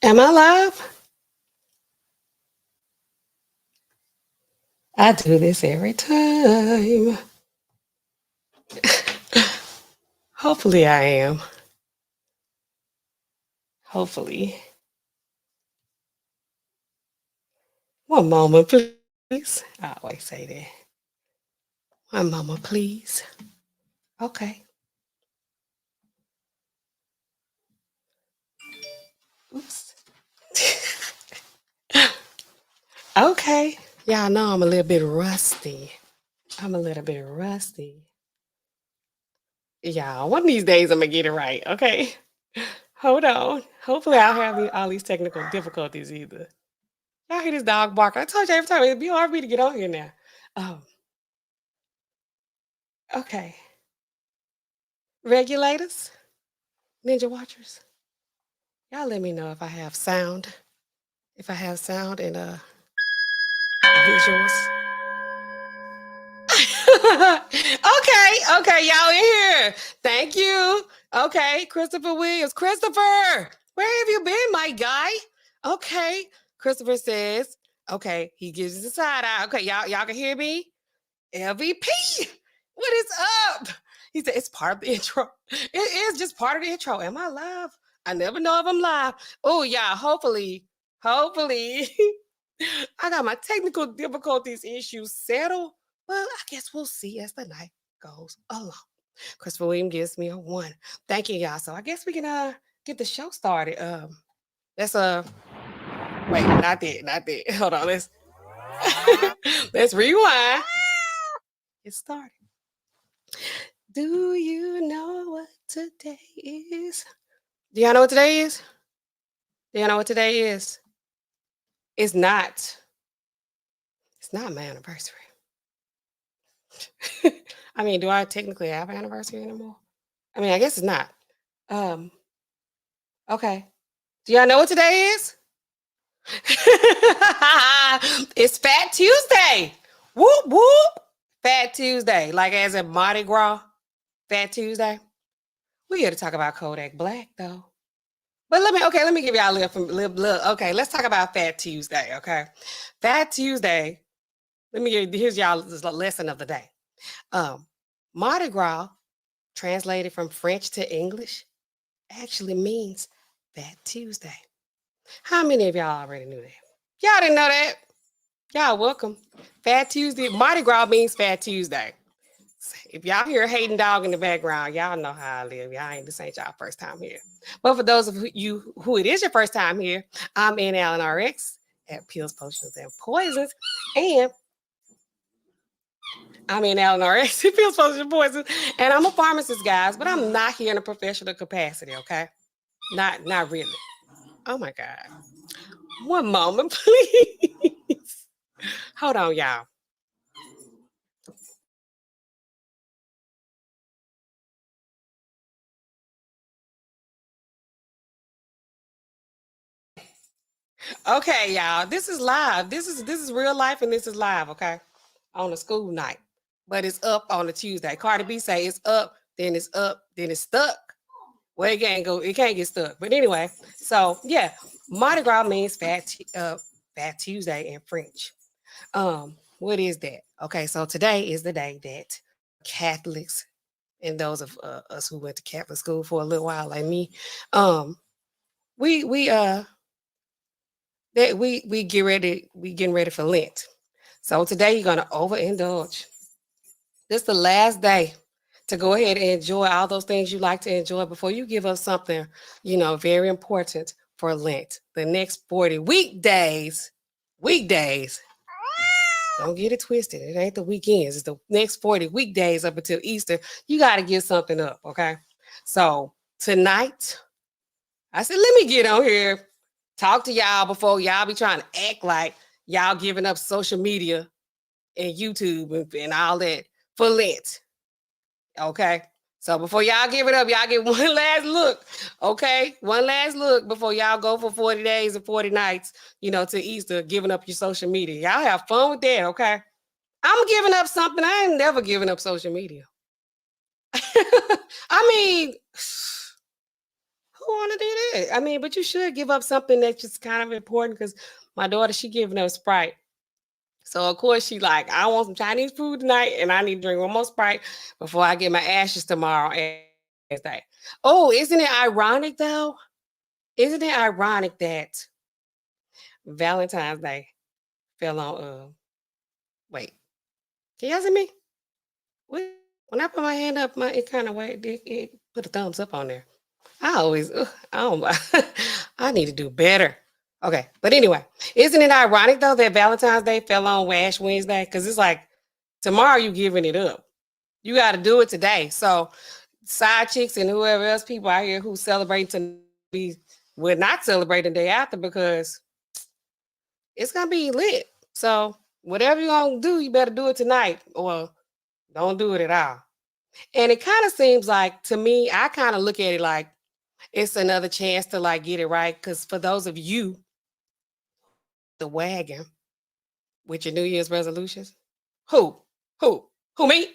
Am I live? I do this every time. Hopefully I am. Hopefully. One moment, please. I always say that. One moment, please. Okay. Oops. Okay. Y'all know I'm a little bit rusty. Y'all, one of these days I'm going to get it right, okay? Hold on. Hopefully I'll have all these technical difficulties either. Y'all hear this dog bark? I told you every time it'd be hard for me to get on here now. Okay. Regulators, Ninja Watchers, y'all let me know if I have sound. If I have sound and visuals. okay, y'all in here. Thank you. Okay, Christopher Williams. Christopher, where have you been, my guy? Okay, Christopher says, okay, he gives us a side eye. Okay, y'all can hear me? LVP, what is up? He said, it's part of the intro. It is just part of the intro. Am I live? I never know if I'm live. Oh, yeah, hopefully. I got my technical difficulties issues settled. Well, I guess we'll see as the night goes along. Christopher William gives me a 1. Thank you, y'all. So I guess we can get the show started. Let's wait, not that. Hold on, let's rewind. Get started. Do you know what today is? Do y'all know what today is? Do y'all know what today is? It's not my anniversary. I mean, do I technically have an anniversary anymore? I mean, I guess it's not. Okay. Do y'all know what today is? It's Fat Tuesday. Whoop whoop. Fat Tuesday, like as in Mardi Gras. Fat Tuesday. We're here to talk about Kodak Black, though. But let me give y'all a little. Okay, let's talk about Fat Tuesday. Okay, Fat Tuesday. Here's y'all's lesson of the day. Mardi Gras, translated from French to English, actually means Fat Tuesday. How many of y'all already knew that? Y'all didn't know that? Y'all welcome. Fat Tuesday. Mardi Gras means Fat Tuesday. If y'all hear hating dog in the background, y'all know how I live. This ain't y'all first time here. But for those of you who it is your first time here, I'm N.AllenRx at Pills, Potions, and Poisons. And I'm N.AllenRx at Pills, Potions, and Poisons. And I'm a pharmacist, guys, but I'm not here in a professional capacity, okay? Not really. Oh my God. One moment, please. Hold on, y'all. Okay, y'all. This is live. This is real life, and this is live. Okay, on a school night, but it's up on a Tuesday. Cardi B say it's up, then it's stuck. Well, it can't go. It can't get stuck. But anyway, so yeah, Mardi Gras means Fat Tuesday in French. What is that? Okay, so today is the day that Catholics and those of us who went to Catholic school for a little while, like me, we that we getting ready for Lent. So today you're gonna overindulge. This is the last day to go ahead and enjoy all those things you like to enjoy before you give up something, very important for Lent. The next 40 weekdays. Don't get it twisted. It ain't the weekends. It's the next 40 weekdays up until Easter. You got to give something up, okay? So tonight, I said, let me get on here, talk to y'all before y'all be trying to act like y'all giving up social media and YouTube and all that for Lent. Okay. So before y'all give it up, y'all get one last look. Okay. One last look before y'all go for 40 days and 40 nights, to Easter, giving up your social media. Y'all have fun with that. Okay. I'm giving up something. I ain't never giving up social media. I mean, who want to do that. I mean, but you should give up something that's just kind of important because my daughter, she giving up Sprite. So of course she like, I want some Chinese food tonight and I need to drink one more Sprite before I get my ashes tomorrow. Oh, isn't it ironic though? Isn't it ironic that Valentine's Day fell on wait, can y'all see me? When I put my hand up, it kind of it put a thumbs up on there. I always, I don't, I need to do better. Okay, but anyway, isn't it ironic though that Valentine's Day fell on Ash Wednesday? Because it's like tomorrow you giving it up. You got to do it today. So side chicks and whoever else people out here who celebrate to be would not celebrate the day after because it's gonna be lit. So whatever you're gonna do, you better do it tonight or don't do it at all. And it kind of seems like to me, I kind of look at it like it's another chance to like get it right. Because for those of you, the wagon with your New Year's resolutions, who, who me?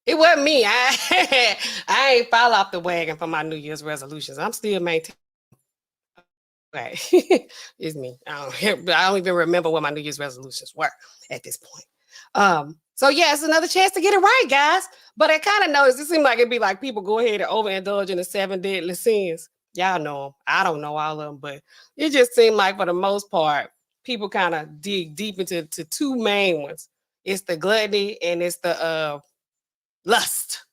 It wasn't me. I ain't fall off the wagon for my New Year's resolutions. I'm still maintaining. Okay, it's me. I don't even remember what my New Year's resolutions were at this point. So yeah, it's another chance to get it right, guys. But I kind of noticed it seemed like it'd be like people go ahead and overindulge in the 7 deadly sins. Y'all know them. I don't know all of them, but it just seemed like for the most part, people kind of dig deep into 2 main ones. It's the gluttony and it's the lust.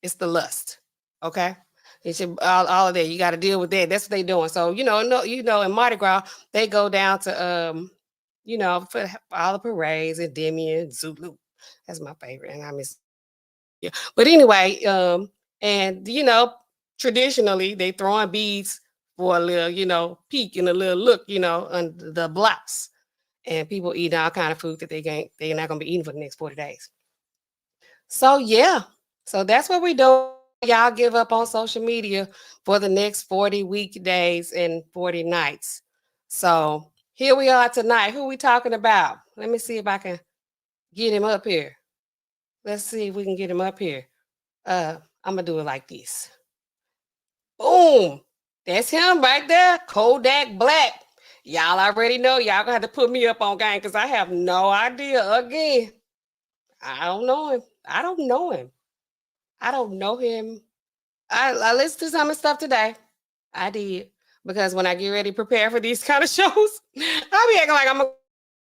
It's the lust. Okay. It's all of that. You got to deal with that. That's what they're doing. So, in Mardi Gras, they go down to for all the parades and Demi Zulu. That's my favorite. And I miss yeah. But anyway, and traditionally they throwing beads for a little, peek and a little look, under the blouse. And people eat all kind of food that they're not gonna be eating for the next 40 days. So yeah, so that's what we do. Y'all give up on social media for the next 40 weekdays and 40 nights. So here we are tonight. Who we talking about? Let me see if I can get him up here. Let's see if we can get him up here. I'm gonna do it like this. Boom. That's him right there. Kodak Black. Y'all already know. Y'all gonna have to put me up on game because I have no idea. Again, I don't know him. I don't know him. I don't know him. I listened to some of his stuff today. I did. Because when I get ready to prepare for these kind of shows, I'll be acting like I'm gonna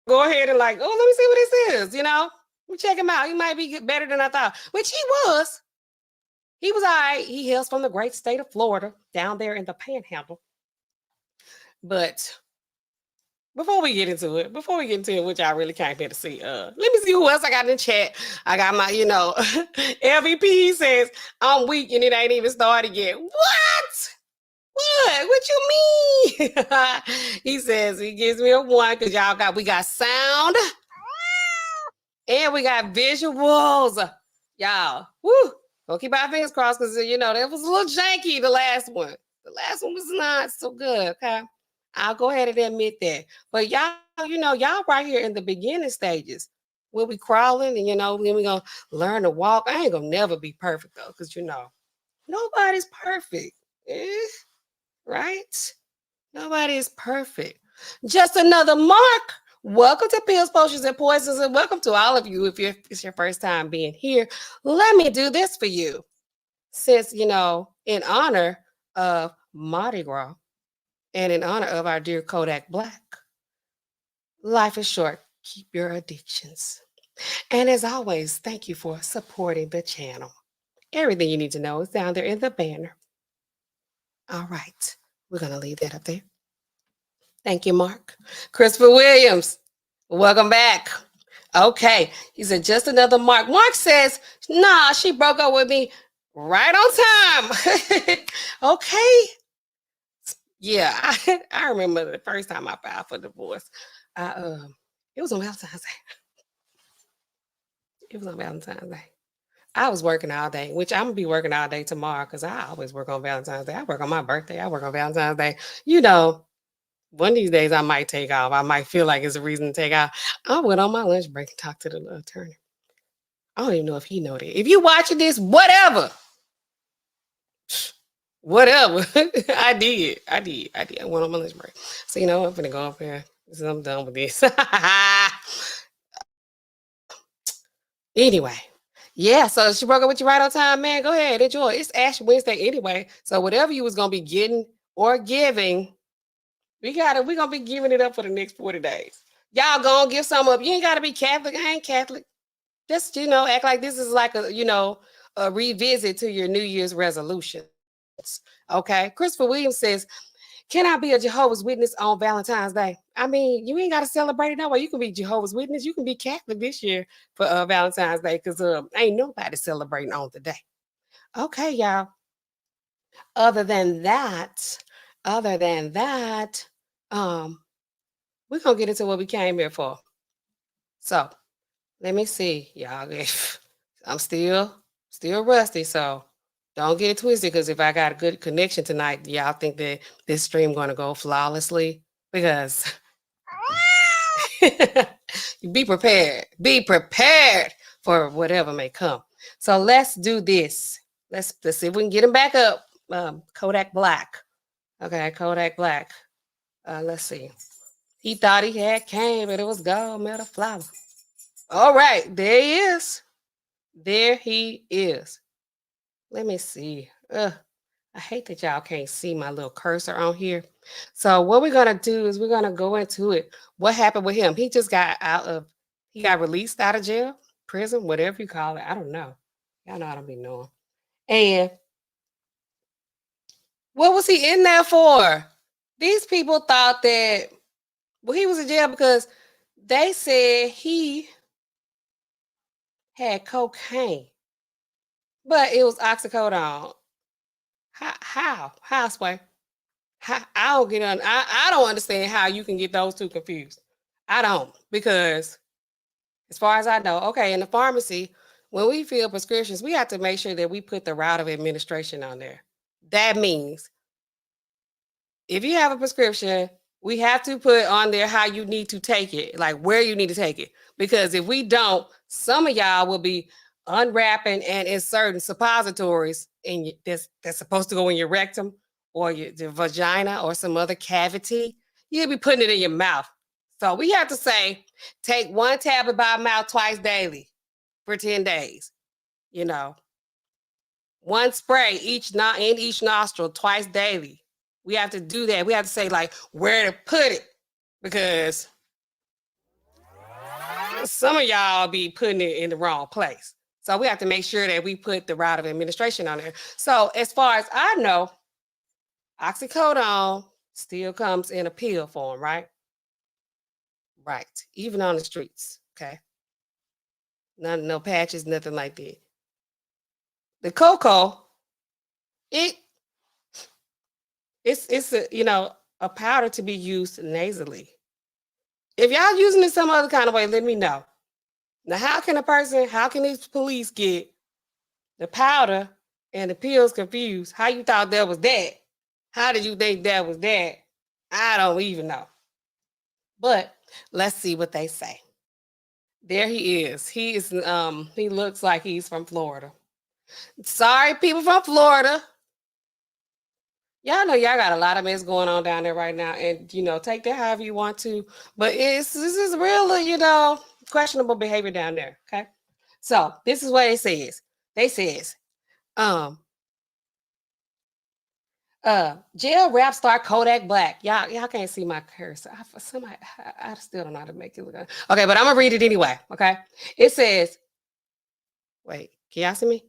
go ahead and like, oh, let me see what this is, Let me check him out. He might be better than I thought, which he was. He was all right. He hails from the great state of Florida, down there in the Panhandle. But before we get into it, which I really can't bear to see, let me see who else I got in the chat. I got my, LVP says I'm weak and it ain't even started yet. What? What you mean? He says he gives me a 1 because we got sound and we got visuals. Y'all, woo. Go keep our fingers crossed because that was a little janky, the last one. The last one was not so good. Okay. I'll go ahead and admit that. But y'all, y'all right here in the beginning stages. We'll be crawling and then we're gonna learn to walk. I ain't gonna never be perfect though, because nobody's perfect. Right? Nobody is perfect. Just another mark. Welcome to Pills, Potions, and Poisons, and welcome to all of you. If it's your first time being here, let me do this for you. Since, in honor of Mardi Gras and in honor of our dear Kodak Black, life is short. Keep your addictions. And as always, thank you for supporting the channel. Everything you need to know is down there in the banner. All right. We're going to leave that up there. Thank you, Mark. Christopher Williams, welcome back. Okay. He said, just another Mark. Mark says, nah, she broke up with me right on time. Okay. Yeah, I remember the first time I filed for divorce. It was on Valentine's Day. It was on Valentine's Day. I was working all day, which I'm going to be working all day tomorrow because I always work on Valentine's Day. I work on my birthday. I work on Valentine's Day. One of these days I might take off. I might feel like it's a reason to take off. I went on my lunch break and talked to the attorney. I don't even know if he know that. If you watching this, whatever. Whatever. I did. I went on my lunch break. So, I'm going to go up here. I'm done with this. Anyway. Yeah, so she broke up with you right on time, man. Go ahead, enjoy. It's Ash Wednesday anyway. So whatever you was gonna be getting or giving, we're gonna be giving it up for the next 40 days. Y'all gonna give some up. You ain't gotta be Catholic. I ain't Catholic. Just act like this is like a revisit to your New Year's resolutions. Okay. Christopher Williams says, can I be a Jehovah's Witness on Valentine's Day? I mean, you ain't got to celebrate it that way. You can be Jehovah's Witness. You can be Catholic this year for Valentine's Day because ain't nobody celebrating on the day. Okay, y'all. Other than that, we're going to get into what we came here for. So let me see, y'all. I'm still rusty, so don't get it twisted, because if I got a good connection tonight, y'all think that this stream going to go flawlessly, because be prepared. Be prepared for whatever may come. So let's do this. Let's see if we can get him back up. Kodak Black. Okay, Kodak Black. Let's see. He thought he had cane, but it was gold metal flower. All right, there he is. There he is. Let me see. I hate that y'all can't see my little cursor on here. So what we're gonna do is we're gonna go into it. What happened with him? He just got he got released out of jail, prison, whatever you call it. I don't know. Y'all know I don't be knowing. And what was he in there for? These people thought that, well, he was in jail because they said he had cocaine, but it was oxycodone. How, Sway? I don't get on. I don't understand how you can get those two confused. I don't, because as far as I know, okay, in the pharmacy, when we fill prescriptions, we have to make sure that we put the route of administration on there. That means if you have a prescription, we have to put on there how you need to take it, like where you need to take it. Because if we don't, some of y'all will be unwrapping and inserting suppositories in that's supposed to go in your rectum or your vagina or some other cavity. You'll be putting it in your mouth. So we have to say, take one tablet by mouth twice daily for 10 days. One spray in each nostril twice daily. We have to do that. We have to say like where to put it, because some of y'all be putting it in the wrong place. So we have to make sure that we put the route of administration on there. So as far as I know, oxycodone still comes in a pill form, right? Right. Even on the streets. Okay. No patches, nothing like that. The Coca, it's a powder to be used nasally. If y'all using it some other kind of way, let me know. Now, how can these police get the powder and the pills confused? How you thought that was that? How did you think that was that? I don't even know. But let's see what they say. There he is. He looks like he's from Florida. Sorry, people from Florida. Y'all know y'all got a lot of mess going on down there right now, and take that however you want to. But this is really, questionable behavior down there. Okay. So this is what it says. They says, jail rap star Kodak Black. Y'all can't see my cursor. I still don't know how to make it look. Okay, but I'm gonna read it anyway. Okay. It says, wait, can y'all see me?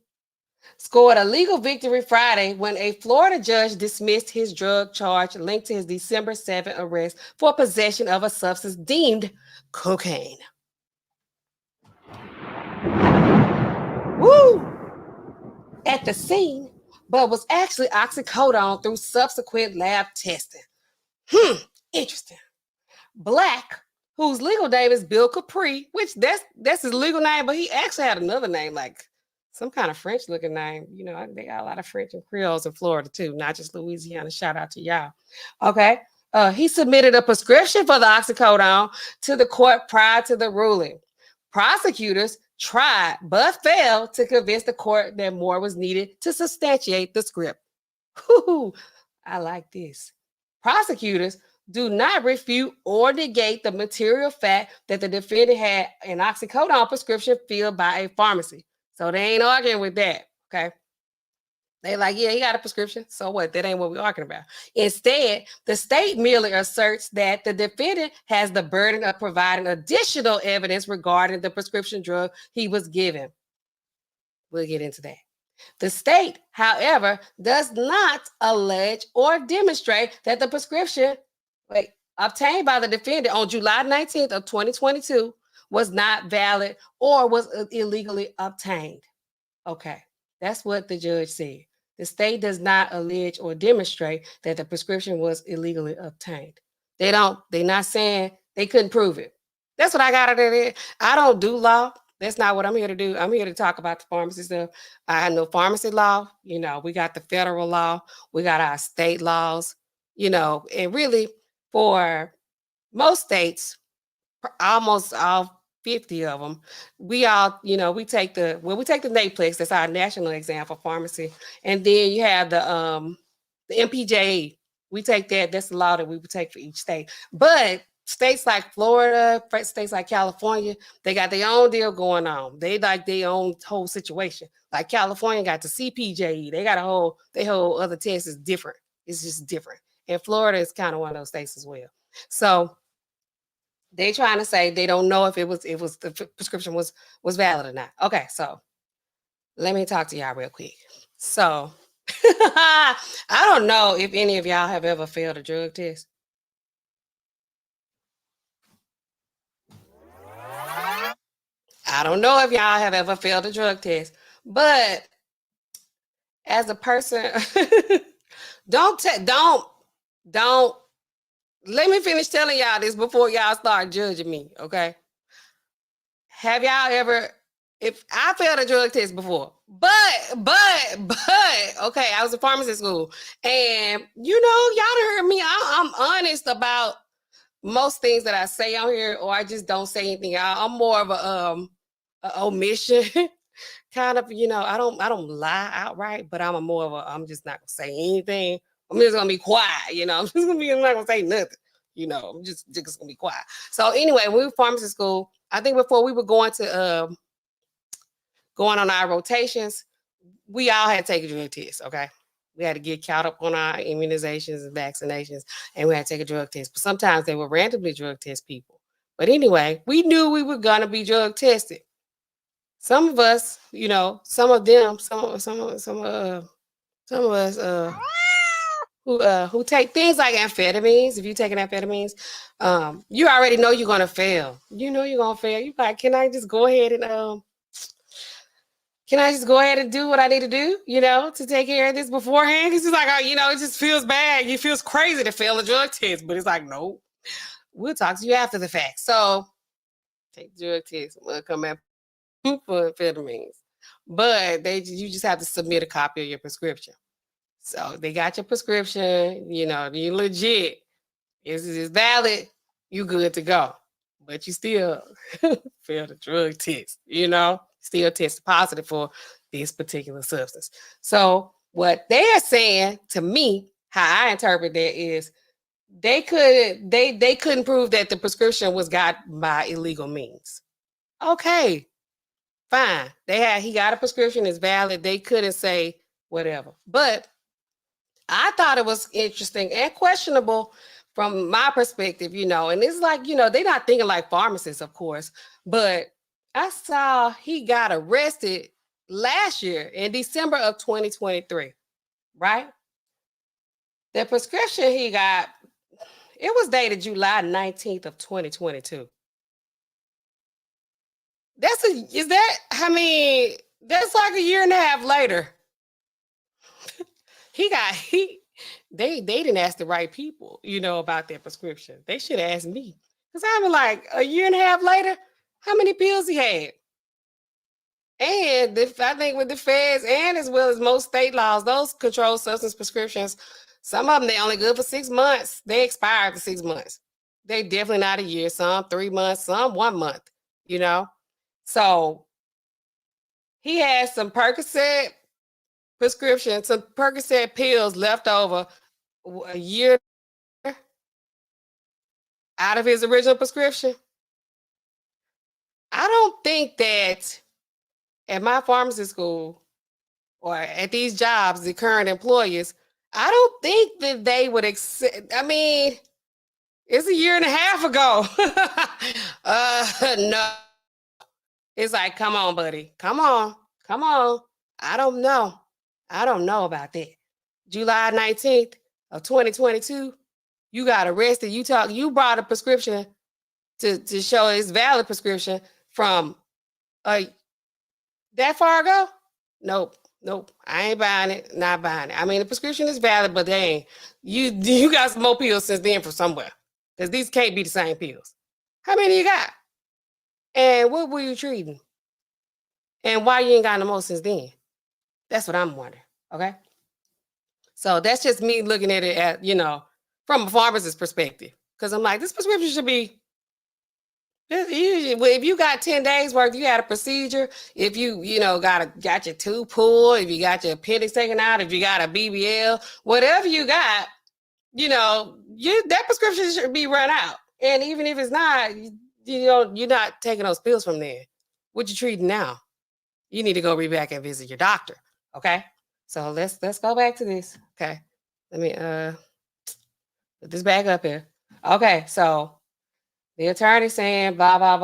Scored a legal victory Friday when a Florida judge dismissed his drug charge linked to his December 7th arrest for possession of a substance deemed cocaine. Woo! At the scene, but was actually oxycodone through subsequent lab testing. Interesting. Black, whose legal name is Bill Kapri, which that's his legal name, but he actually had another name, like some kind of French looking name. They got a lot of French and Creoles in Florida too, not just Louisiana. Shout out to y'all. Okay. He submitted a prescription for the oxycodone to the court prior to the ruling. Prosecutors tried but failed to convince the court that more was needed to substantiate the script. Whew, I like this. Prosecutors do not refute or negate the material fact that the defendant had an oxycodone prescription filled by a pharmacy. So they ain't arguing with that. Okay. They like, yeah, he got a prescription. So what? That ain't what we're talking about. Instead, the state merely asserts that the defendant has the burden of providing additional evidence regarding the prescription drug he was given. We'll get into that. The state, however, does not allege or demonstrate that the prescription obtained by the defendant on July 19th of 2022 was not valid or was illegally obtained. Okay, that's what the judge said. The state does not allege or demonstrate that the prescription was illegally obtained. They're not saying they couldn't prove it. That's what I got out of it. I don't do law. That's not what I'm here to do. I'm here to talk about the pharmacy stuff. I know pharmacy law. We got the federal law. We got our state laws. And really for most states, almost all 50 of them, we all, we take the NAPLEX, that's our national exam for pharmacy. And then you have the MPJE. We take that, that's the law that we would take for each state. But states like Florida, states like California, they got their own deal going on. They like their own whole situation. Like California got the CPJE. They got their whole other test is different. It's just different. And Florida is kind of one of those states as well. So they trying to say they don't know if the prescription was valid or not. Okay, so let me talk to y'all real quick. So I don't know if any of y'all have ever failed a drug test. I don't know if y'all have ever failed a drug test, but as a person, don't let me finish telling y'all this before y'all start judging me, okay? Have y'all ever, if I failed a drug test before, but, okay, I was in pharmacy school, and y'all done heard me. I'm honest about most things that I say on here, or I just don't say anything. I'm more of a omission kind of, I don't lie outright, but I'm just not gonna say anything. I'm just gonna be quiet, I'm just I'm not gonna say nothing, I'm just gonna be quiet. So anyway, when we were pharmacy school, I think before we were going on our rotations, we all had to take a drug test, okay? We had to get caught up on our immunizations and vaccinations, and we had to take a drug test. But sometimes they would randomly drug test people. But anyway, we knew we were gonna be drug tested. Some of us, some of us who take things like amphetamines. If you're taking amphetamines, you already know you're gonna fail. You know you're gonna fail. You like, can I just go ahead and do what I need to do, to take care of this beforehand? Because it's like, it just feels bad. It feels crazy to fail a drug test, but it's like, no, we'll talk to you after the fact. So take the drug test. We'll come back for amphetamines. But you just have to submit a copy of your prescription. So they got your prescription, you legit. It's valid, you good to go. But you still failed the drug test, still tested positive for this particular substance. So what they're saying to me, how I interpret that is they couldn't prove that the prescription was got by illegal means. Okay, fine. He got a prescription, it's valid. They couldn't say whatever. But I thought it was interesting and questionable from my perspective, and it's like, they're not thinking like pharmacists, of course, but I saw he got arrested last year in December of 2023, right? The prescription he got, it was dated July 19th of 2022. That's like a year and a half later. They didn't ask the right people, about their prescription. They should have asked me. Because I'm like, a year and a half later, how many pills he had? And I think with the feds and as well as most state laws, those controlled substance prescriptions, some of them, they only good for 6 months. They expire after 6 months. They definitely not a year, some 3 months, some 1 month, So he had some Percocet, prescription, some Percocet pills left over a year out of his original prescription. I don't think that at my pharmacy school or at these jobs, the current employers, I don't think that they would accept. I mean, it's a year and a half ago. No. It's like, come on, buddy. Come on. Come on. I don't know. I don't know about that. July 19th of 2022, you got arrested. You brought a prescription to show it's valid prescription from that far ago? Nope. I ain't buying it. Not buying it. I mean, the prescription is valid, but they ain't. You got some more pills since then from somewhere. Because these can't be the same pills. How many you got? And what were you treating? And why you ain't got no more since then? That's what I'm wondering. Okay. So that's just me looking at it at, from a pharmacist's perspective. Because I'm like, this prescription should be, if you got 10 days worth, you had a procedure, if you got your tooth pulled, if you got your appendix taken out, if you got a BBL, whatever you got, that prescription should be run out. And even if it's not, you're not taking those pills from there. What you treating now? You need to go back and visit your doctor. Okay. So let's go back to this. Okay. Let me put this back up here. Okay. So the attorney saying blah, blah,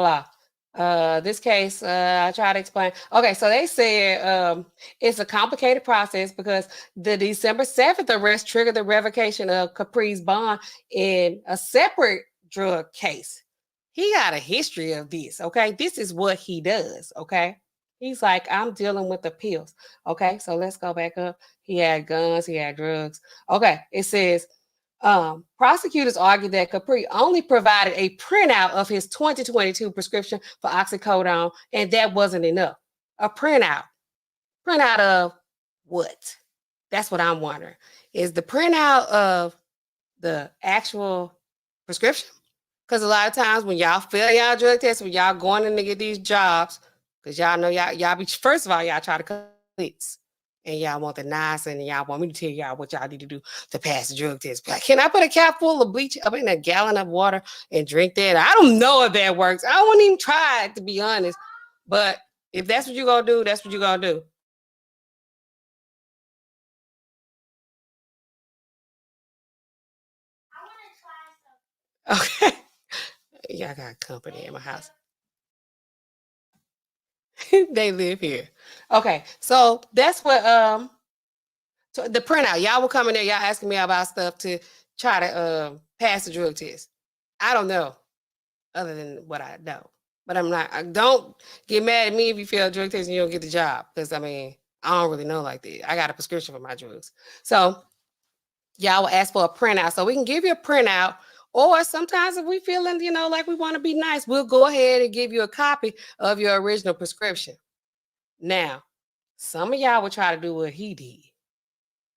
blah. This case, I try to explain. Okay. So they said it's a complicated process because the December 7th arrest triggered the revocation of Kapri's bond in a separate drug case. He got a history of this. Okay. This is what he does. Okay. He's like, I'm dealing with the pills. Okay, so let's go back up. He had guns, he had drugs. Okay, it says, prosecutors argued that Kapri only provided a printout of his 2022 prescription for oxycodone, and that wasn't enough. A printout. Printout of what? That's what I'm wondering. Is the printout of the actual prescription? Because a lot of times when y'all fail y'all drug tests, when y'all going in to get these jobs, because y'all know y'all be, first of all, y'all try to cut clicks and y'all want the nice and y'all want me to tell y'all what y'all need to do to pass the drug test. Like, can I put a cap full of bleach up in a gallon of water and drink that? I don't know if that works. I wouldn't even try it, to be honest. But if that's what you're going to do, that's what you're going to do. I want to try something. Okay. Yeah, I got company in my house. They live here. Okay, so that's what so the printout. Y'all were coming there, y'all asking me about stuff to try to pass the drug test. I don't know, other than what I know. But I'm not, don't get mad at me if you fail a drug test and you don't get the job. Because I mean, I don't really know like that. I got a prescription for my drugs. So y'all will ask for a printout. So we can give you a printout. Or sometimes if we feeling, like we want to be nice, we'll go ahead and give you a copy of your original prescription. Now, some of y'all will try to do what he did.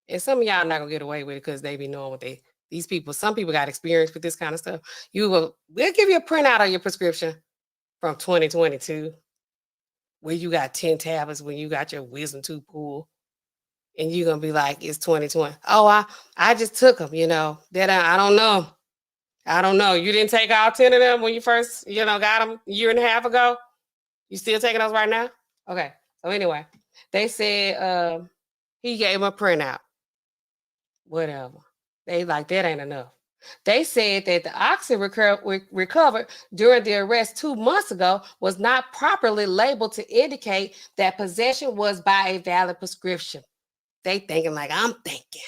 And some of y'all not gonna get away with it because they be knowing what some people got experience with this kind of stuff. We'll give you a printout of your prescription from 2022, where you got 10 tablets when you got your wisdom tooth pulled. And you're gonna be like, it's 2020. Oh, I just took them, that I don't know. I don't know. You didn't take all 10 of them when you first, got them a year and a half ago? You still taking those right now? Okay. So anyway, they said he gave him a printout. Whatever. They like, that ain't enough. They said that the oxy recovered during the arrest 2 months ago was not properly labeled to indicate that possession was by a valid prescription. They thinking like I'm thinking.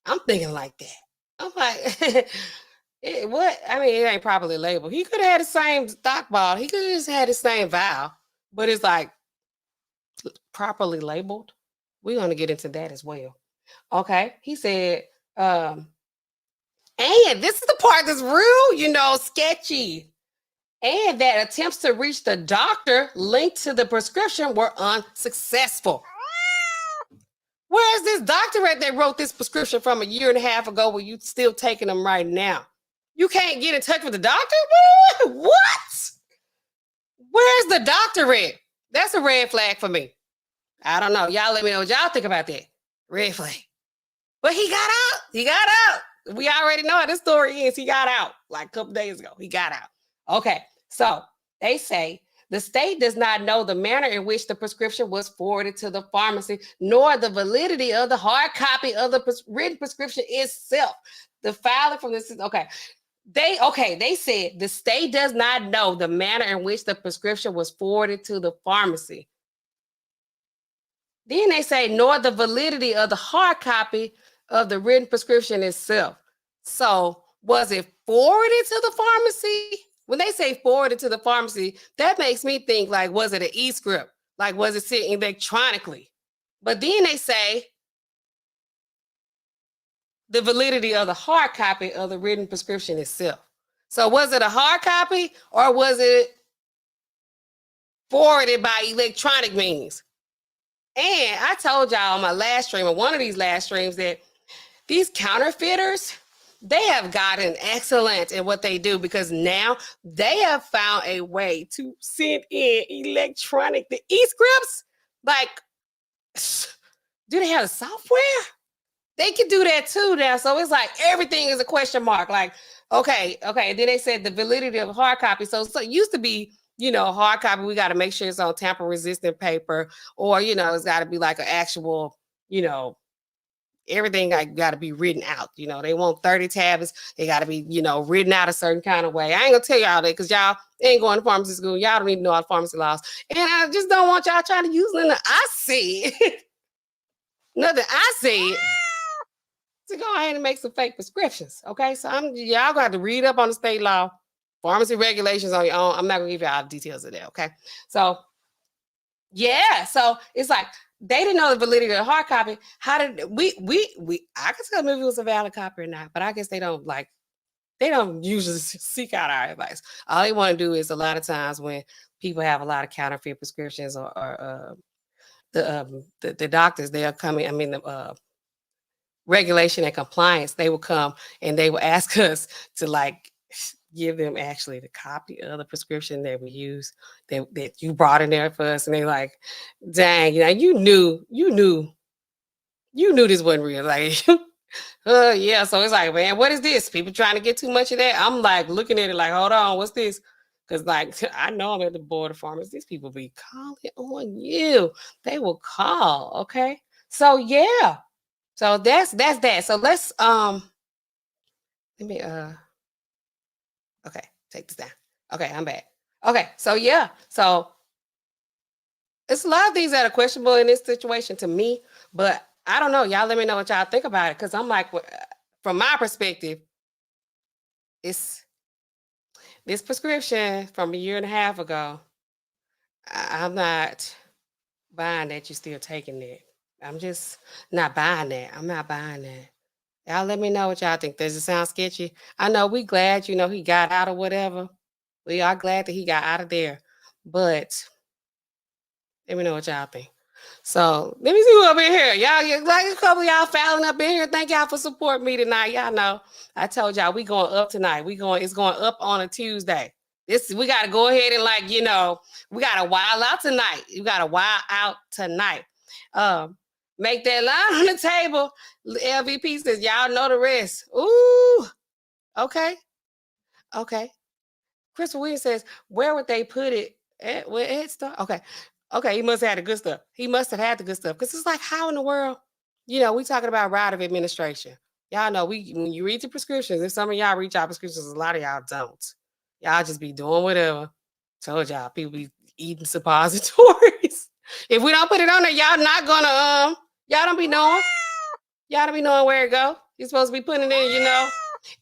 I'm thinking like that. I'm like, what? I mean, it ain't properly labeled. He could have had the same stock bottle. He could have just had the same vial, but it's like properly labeled. We're going to get into that as well. Okay. He said, and this is the part that's real, sketchy. And that attempts to reach the doctor linked to the prescription were unsuccessful. Where's this doctor at that wrote this prescription from a year and a half ago where you still taking them right now? You can't get in touch with the doctor? What? Where's the doctor at? That's a red flag for me. I don't know. Y'all let me know what y'all think about that. Red flag. But he got out. He got out. We already know how this story is. He got out like a couple days ago. He got out. Okay. So they say the state does not know the manner in which the prescription was forwarded to the pharmacy, nor the validity of the hard copy of the written prescription itself. The filing from this is okay. They said the state does not know the manner in which the prescription was forwarded to the pharmacy. Then they say, nor the validity of the hard copy of the written prescription itself. So was it forwarded to the pharmacy? When they say forwarded to the pharmacy, that makes me think like, was it an e-script? Like, was it sent electronically? But then they say the validity of the hard copy of the written prescription itself. So was it a hard copy or was it forwarded by electronic means? And I told y'all on my last stream, or one of these last streams, that these counterfeiters, they have gotten excellent in what they do because now they have found a way to send in the e-scripts. Like, do they have the software? They can do that too now. So it's like everything is a question mark. Like, okay. Then they said the validity of hard copy. So it used to be, hard copy, we got to make sure it's on tamper resistant paper, or, it's got to be like an actual, everything got to be written out. They want 30 tablets. They got to be, written out a certain kind of way. I ain't gonna tell y'all that because y'all ain't going to pharmacy school. Y'all don't even know all pharmacy laws. And I just don't want y'all trying to use nothing I said. Nothing I said. To go ahead and make some fake prescriptions. Okay. So y'all gonna have to read up on the state law, pharmacy regulations on your own. I'm not gonna give you all the details of that. Okay. So yeah. So it's like they didn't know the validity of the hard copy. How did we I can tell if it was a valid copy or not, but I guess they don't usually seek out our advice. All they want to do is a lot of times when people have a lot of counterfeit prescriptions or the doctors, they'll come in, the regulation and compliance, they will come and they will ask us to give them actually the copy of the prescription that we use that you brought in there for us. And they like, dang, you knew this wasn't real. Like, yeah. So it's like, man, what is this? People trying to get too much of that. I'm like looking at it like, hold on, what's this? Because I know I'm at the board of pharmacists. These people be calling on you. They will call. Okay. So yeah. So that's that. So let's let me okay, take this down. Okay, I'm back. Okay, so yeah. So it's a lot of things that are questionable in this situation to me, but I don't know. Y'all let me know what y'all think about it. Cause I'm like, from my perspective, it's this prescription from a year and a half ago. I'm not buying that you're still taking it. I'm just not buying that. I'm not buying that. Y'all let me know what y'all think. Does it sound sketchy? I know we glad, he got out or whatever. We are glad that he got out of there. But let me know what y'all think. So let me see who up in here. Y'all, like a couple of y'all filing up in here. Thank y'all for supporting me tonight. Y'all know I told y'all we going up tonight. It's going up on a Tuesday. We got to go ahead and we got to wild out tonight. You got to wild out tonight. Make that line on the table. LVP says, y'all know the rest. Ooh, okay. Crystal Williams says, where would they put it? Where it stuff? Okay, he must have had the good stuff. He must have had the good stuff. Because it's like, how in the world? We talking about route of administration. Y'all know when you read the prescriptions, if some of y'all reach out prescriptions, a lot of y'all don't. Y'all just be doing whatever. Told y'all, people be eating suppositories. If we don't put it on there, y'all not gonna y'all don't be knowing. Y'all don't be knowing where it go. You're supposed to be putting it in,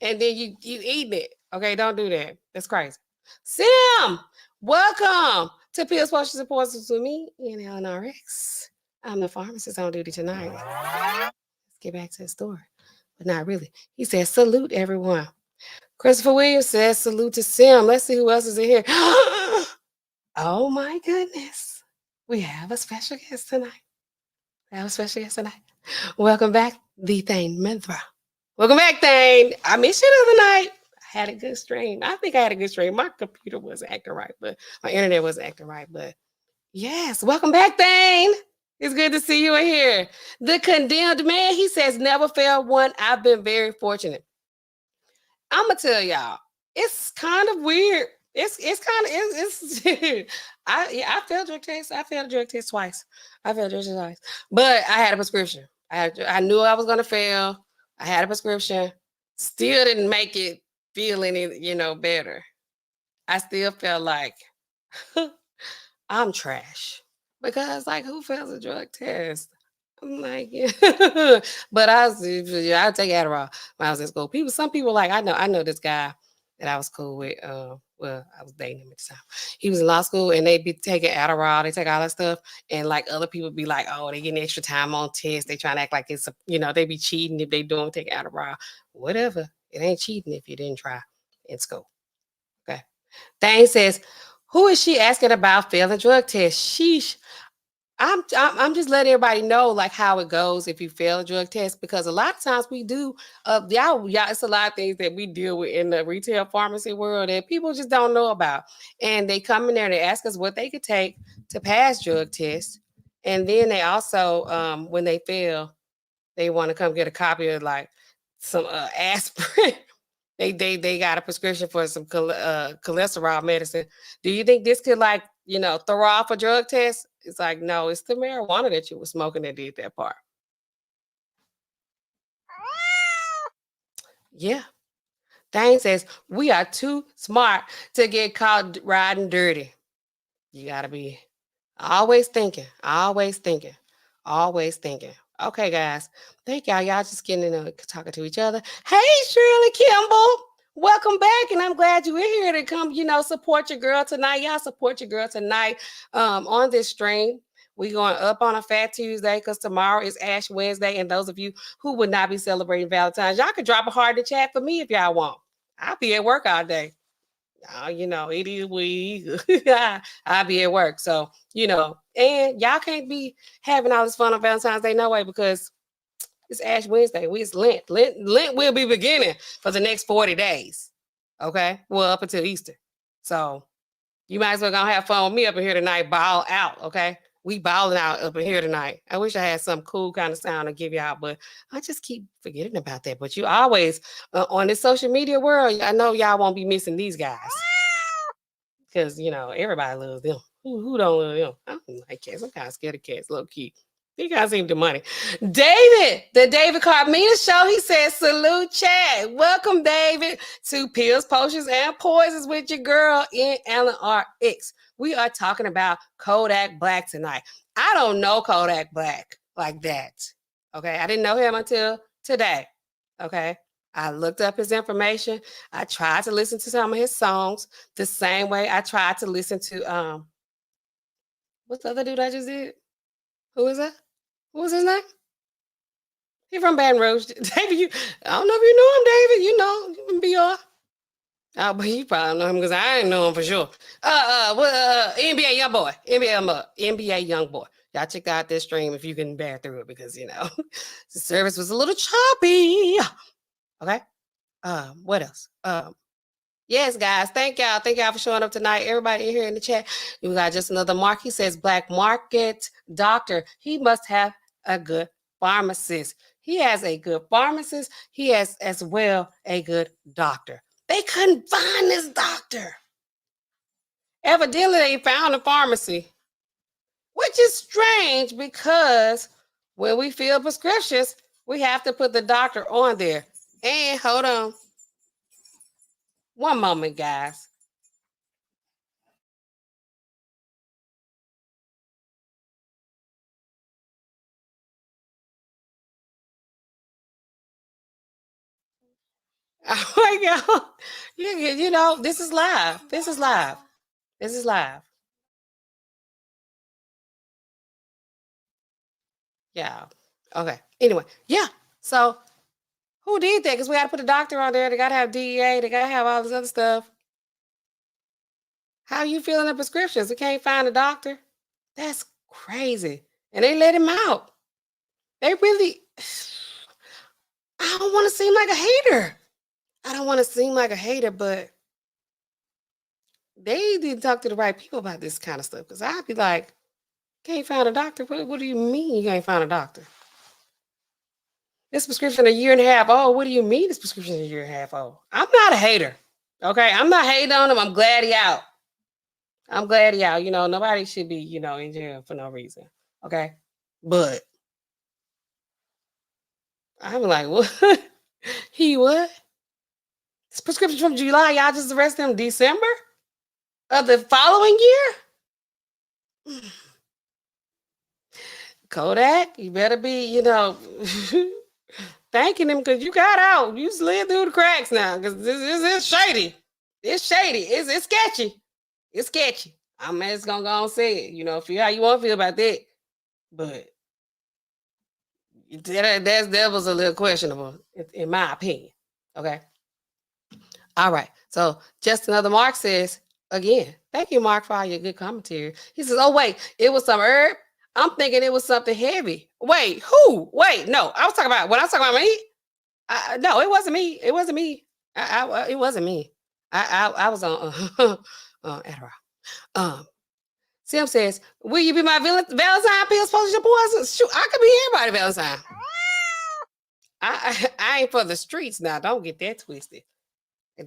and then you eating it. Okay, don't do that. That's crazy. Sim, welcome to Pills, Potions, and Poisons with me, N.AllenRx. I'm the pharmacist on duty tonight. Let's get back to the story, but not really. He says, salute everyone. Christopher Williams says, salute to Sim. Let's see who else is in here. Oh my goodness. We have a special guest tonight. Welcome back, the Thane Mithra. Welcome back, Thane. I missed you the other night. I had a good stream. I think I had a good stream. My computer wasn't acting right, but my internet wasn't acting right. But yes, welcome back, Thane. It's good to see you in here. The condemned man, he says, never failed one. I've been very fortunate. I'm gonna tell y'all, it's kind of weird. It's kind of it's I failed drug test. I failed a drug test twice. I failed drug test twice, but I had a prescription. I knew I was gonna fail. I had a prescription. Still didn't make it feel any better. I still felt like I'm trash because like who fails a drug test? I'm like, yeah. But I take Adderall when I was in school. Some people like I know this guy that I was cool with. Well, I was dating him at the time. He was in law school and they'd be taking Adderall, they take all that stuff, and like other people be like, oh, they getting extra time on tests. They trying to act like it's they be cheating if they don't take Adderall. Whatever. It ain't cheating if you didn't try in school. Okay. Thane says, who is she asking about failing drug tests? Sheesh. I'm just letting everybody know like how it goes if you fail a drug test, because a lot of times we do y'all it's a lot of things that we deal with in the retail pharmacy world that people just don't know about, and they come in there and they ask us what they could take to pass drug tests, and then they also when they fail they want to come get a copy of like some aspirin. They got a prescription for some cholesterol medicine. Do you think this could like throw off a drug test? It's like, no, it's the marijuana that you were smoking that did that part. Yeah. Dane says we are too smart to get caught riding dirty. You gotta be always thinking, always thinking, always thinking. Okay, guys. Thank y'all. Y'all just getting in there talking to each other. Hey, Shirley Kimball. Welcome back. And I'm glad you're here to come, support your girl tonight. Y'all support your girl tonight on this stream. We're going up on a Fat Tuesday because tomorrow is Ash Wednesday. And those of you who would not be celebrating Valentine's, y'all can drop a heart in the chat for me if y'all want. I'll be at work all day. It is we. I'll be at work. So, and y'all can't be having all this fun on Valentine's Day, no way, because it's Ash Wednesday. It's Lent. Lent will be beginning for the next 40 days. Okay. Well, up until Easter. So you might as well gonna have fun with me up in here tonight. Ball out. Okay. We balling out up in here tonight. I wish I had some cool kind of sound to give y'all, but I just keep forgetting about that. But you always on this social media world, I know y'all won't be missing these guys. Because everybody loves them. Who don't love them? I don't like cats. I'm kind of scared of cats. Low key. You guys seem the money. David, the David Carmina Show. He says, salute chat. Welcome, David, to Pills, Potions, and Poisons with your girl N.Allen.RX. We are talking about Kodak Black tonight. I don't know Kodak Black like that. Okay. I didn't know him until today. Okay. I looked up his information. I tried to listen to some of his songs the same way I tried to listen to what's the other dude I just did? Who is that? What was his name? He from Baton Rouge. David, I don't know if you know him, David. You can be all. Oh, but you probably know him because I ain't know him for sure. NBA young boy. NBA young boy. Y'all check out this stream if you can bear through it because the service was a little choppy. Okay. What else? Yes, guys. Thank y'all. Thank y'all for showing up tonight. Everybody in here in the chat. We got just another mark. He says black market doctor. He must have a good pharmacist. He has a good pharmacist. He has as well a good doctor. They couldn't find this doctor. Evidently, they found a pharmacy, which is strange because when we fill prescriptions, we have to put the doctor on there. And hold on. One moment, guys. Oh my God. This is live. This is live. This is live. Yeah. Okay. Anyway, yeah. So who did that? Because we got to put a doctor on there. They got to have DEA. They got to have all this other stuff. How you filling the prescriptions? We can't find a doctor. That's crazy. And they let him out. They really. I don't want to seem like a hater. I don't want to seem like a hater, but they didn't talk to the right people about this kind of stuff. Because I'd be like, Can't find a doctor? What do you mean you can't find a doctor? This prescription a year and a half old. What do you mean this prescription is a year and a half old? I'm not a hater. Okay, I'm not hating on him. I'm glad he out. I'm glad he out. You know, nobody should be, in jail for no reason. Okay. But I'm like, what? He what? This prescription from July, y'all just arrested him December of the following year? Kodak, you better be, thanking him because you got out. You slid through the cracks now because this is shady. It's shady. It's sketchy. It's sketchy. I'm just gonna go and say it. Feel how you want to feel about that. But that was a little questionable, in my opinion. Okay. All right. So just another Mark says, again, thank you, Mark, for all your good commentary. He says, oh, wait, it was some herb. I'm thinking it was something heavy. Wait, who? Wait, no, I was talking about, when I was talking about me, no, it wasn't me. It wasn't me. It wasn't me. I was on Adderall. Sim says, will you be my Valentine pills postage your poison? Shoot, I could be everybody Valentine. I ain't for the streets now. Don't get that twisted.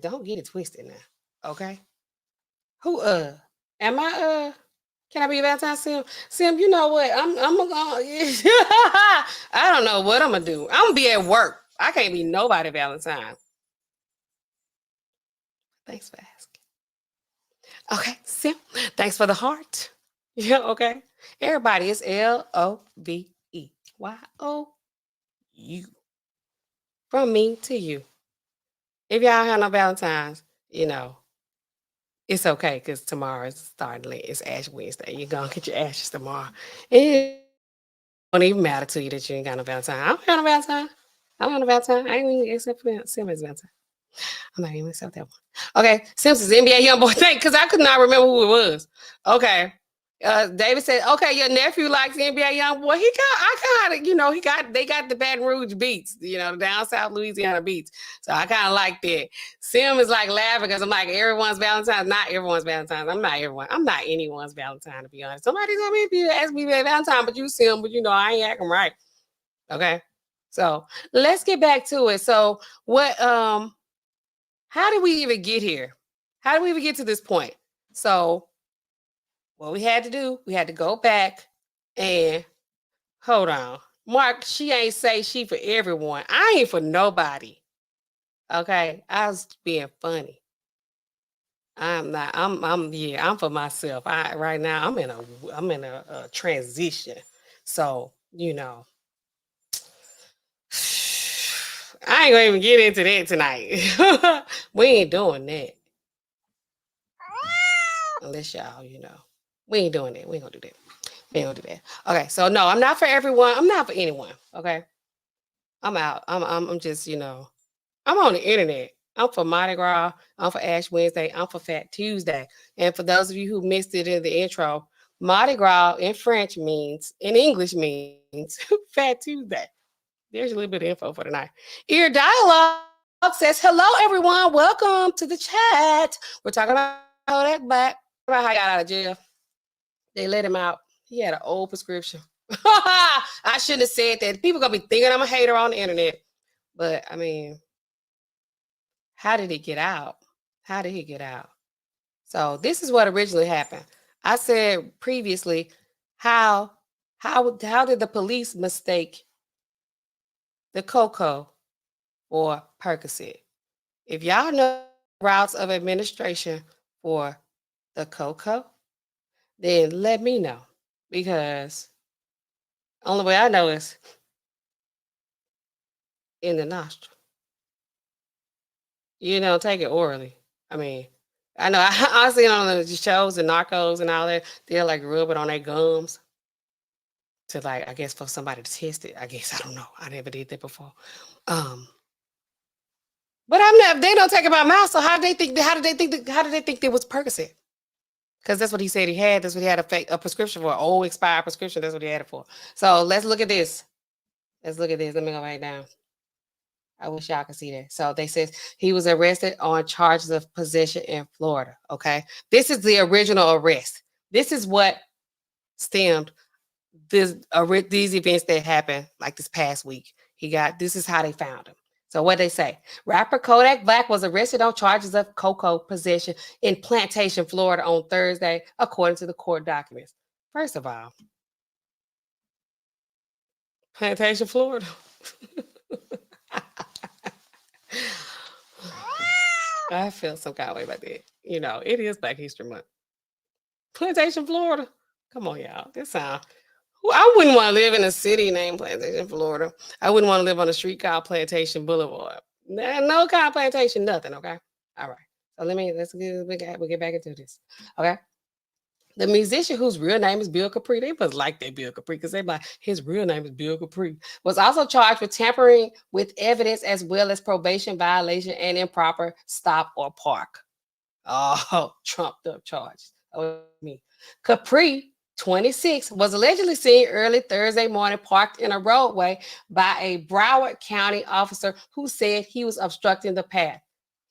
Don't get it twisted now. Okay. Who am I can I be a Valentine Sim? Sim, you know what? I'm gonna I don't know what I'm gonna do. I'm gonna be at work. I can't be nobody Valentine. Thanks for asking. Okay, Sim. Thanks for the heart. Yeah, okay. Everybody is LOVEYOU. From me to you. If y'all have no Valentines, it's okay because tomorrow is starting late. It's Ash Wednesday. You're gonna get your ashes tomorrow. It won't even matter to you that you ain't got no Valentine. I don't have no Valentine. I don't have no Valentine. I ain't even accept Simmons Valentine. I'm not even accept that one. Okay, Simpsons NBA young boy thing because I could not remember who it was. Okay. David said, okay, your nephew likes NBA young boy. They got the Baton Rouge beats, the down South Louisiana beats. So I kind of like that. Sim is like laughing because I'm like, everyone's Valentine's, not everyone's Valentine's. I'm not everyone. I'm not anyone's Valentine, to be honest. Somebody's gonna be ask me for Valentine, but you Sim, but I ain't acting right. Okay. So let's get back to it. So how did we even get here? How did we even get to this point? So what we had to do, we had to go back and hold on. Mark, she ain't say she for everyone. I ain't for nobody. Okay. I was being funny. I'm not, I'm for myself. Right now I'm in a transition. So, I ain't gonna even get into that tonight. We ain't doing that. Unless y'all, we ain't doing that. We ain't gonna do that. We ain't gonna do that. Okay, so no, I'm not for everyone. I'm not for anyone. Okay. I'm out. I'm just, I'm on the internet. I'm for Mardi Gras. I'm for Ash Wednesday. I'm for Fat Tuesday. And for those of you who missed it in the intro, Mardi Gras in English means Fat Tuesday. There's a little bit of info for tonight. Ear Dialogue says, hello, everyone. Welcome to the chat. We're talking about Kodak Black. About how he got out of jail. They let him out. He had an old prescription. I shouldn't have said that. People gonna be thinking I'm a hater on the internet. But I mean, how did he get out? How did he get out? So this is what originally happened. I said previously, how did the police mistake the Coca for Percocet? If y'all know routes of administration for the Coca, then let me know, because only way I know is in the nostril. Take it orally. I mean, I know I seen on the shows and Narcos and all that, they'll like rub it on their gums to, like, I guess for somebody to test it. I guess, I don't know. I never did that before. But they don't take it by mouth. So how did they think there was Percocet? Because that's what he said he had. That's what he had a prescription for, old expired prescription. That's what he had it for. So let's look at this. Let me go right down. I wish y'all could see that. So they says he was arrested on charges of possession in Florida. Okay. This is the original arrest. This is what stemmed these events that happened like this past week. This is how they found him. So what they say, rapper Kodak Black was arrested on charges of cocoa possession in Plantation, Florida on Thursday, according to the court documents. First of all, Plantation, Florida. I feel some kind of way about that. You know, it is Black History Month. Plantation, Florida. Come on, y'all. This sound. I wouldn't want to live in a city named Plantation, Florida. I wouldn't want to live on a street called Plantation Boulevard. No kind of plantation, nothing. Okay. All right. So we'll get back into this. Okay. The musician whose real name is Bill Kapri, they must like that Bill Kapri because they like his real name is Bill Kapri, was also charged with tampering with evidence as well as probation violation and improper stop or park. Oh, trumped up charges. Oh, me. Kapri, 26, was allegedly seen early Thursday morning parked in a roadway by a Broward County officer who said he was obstructing the path.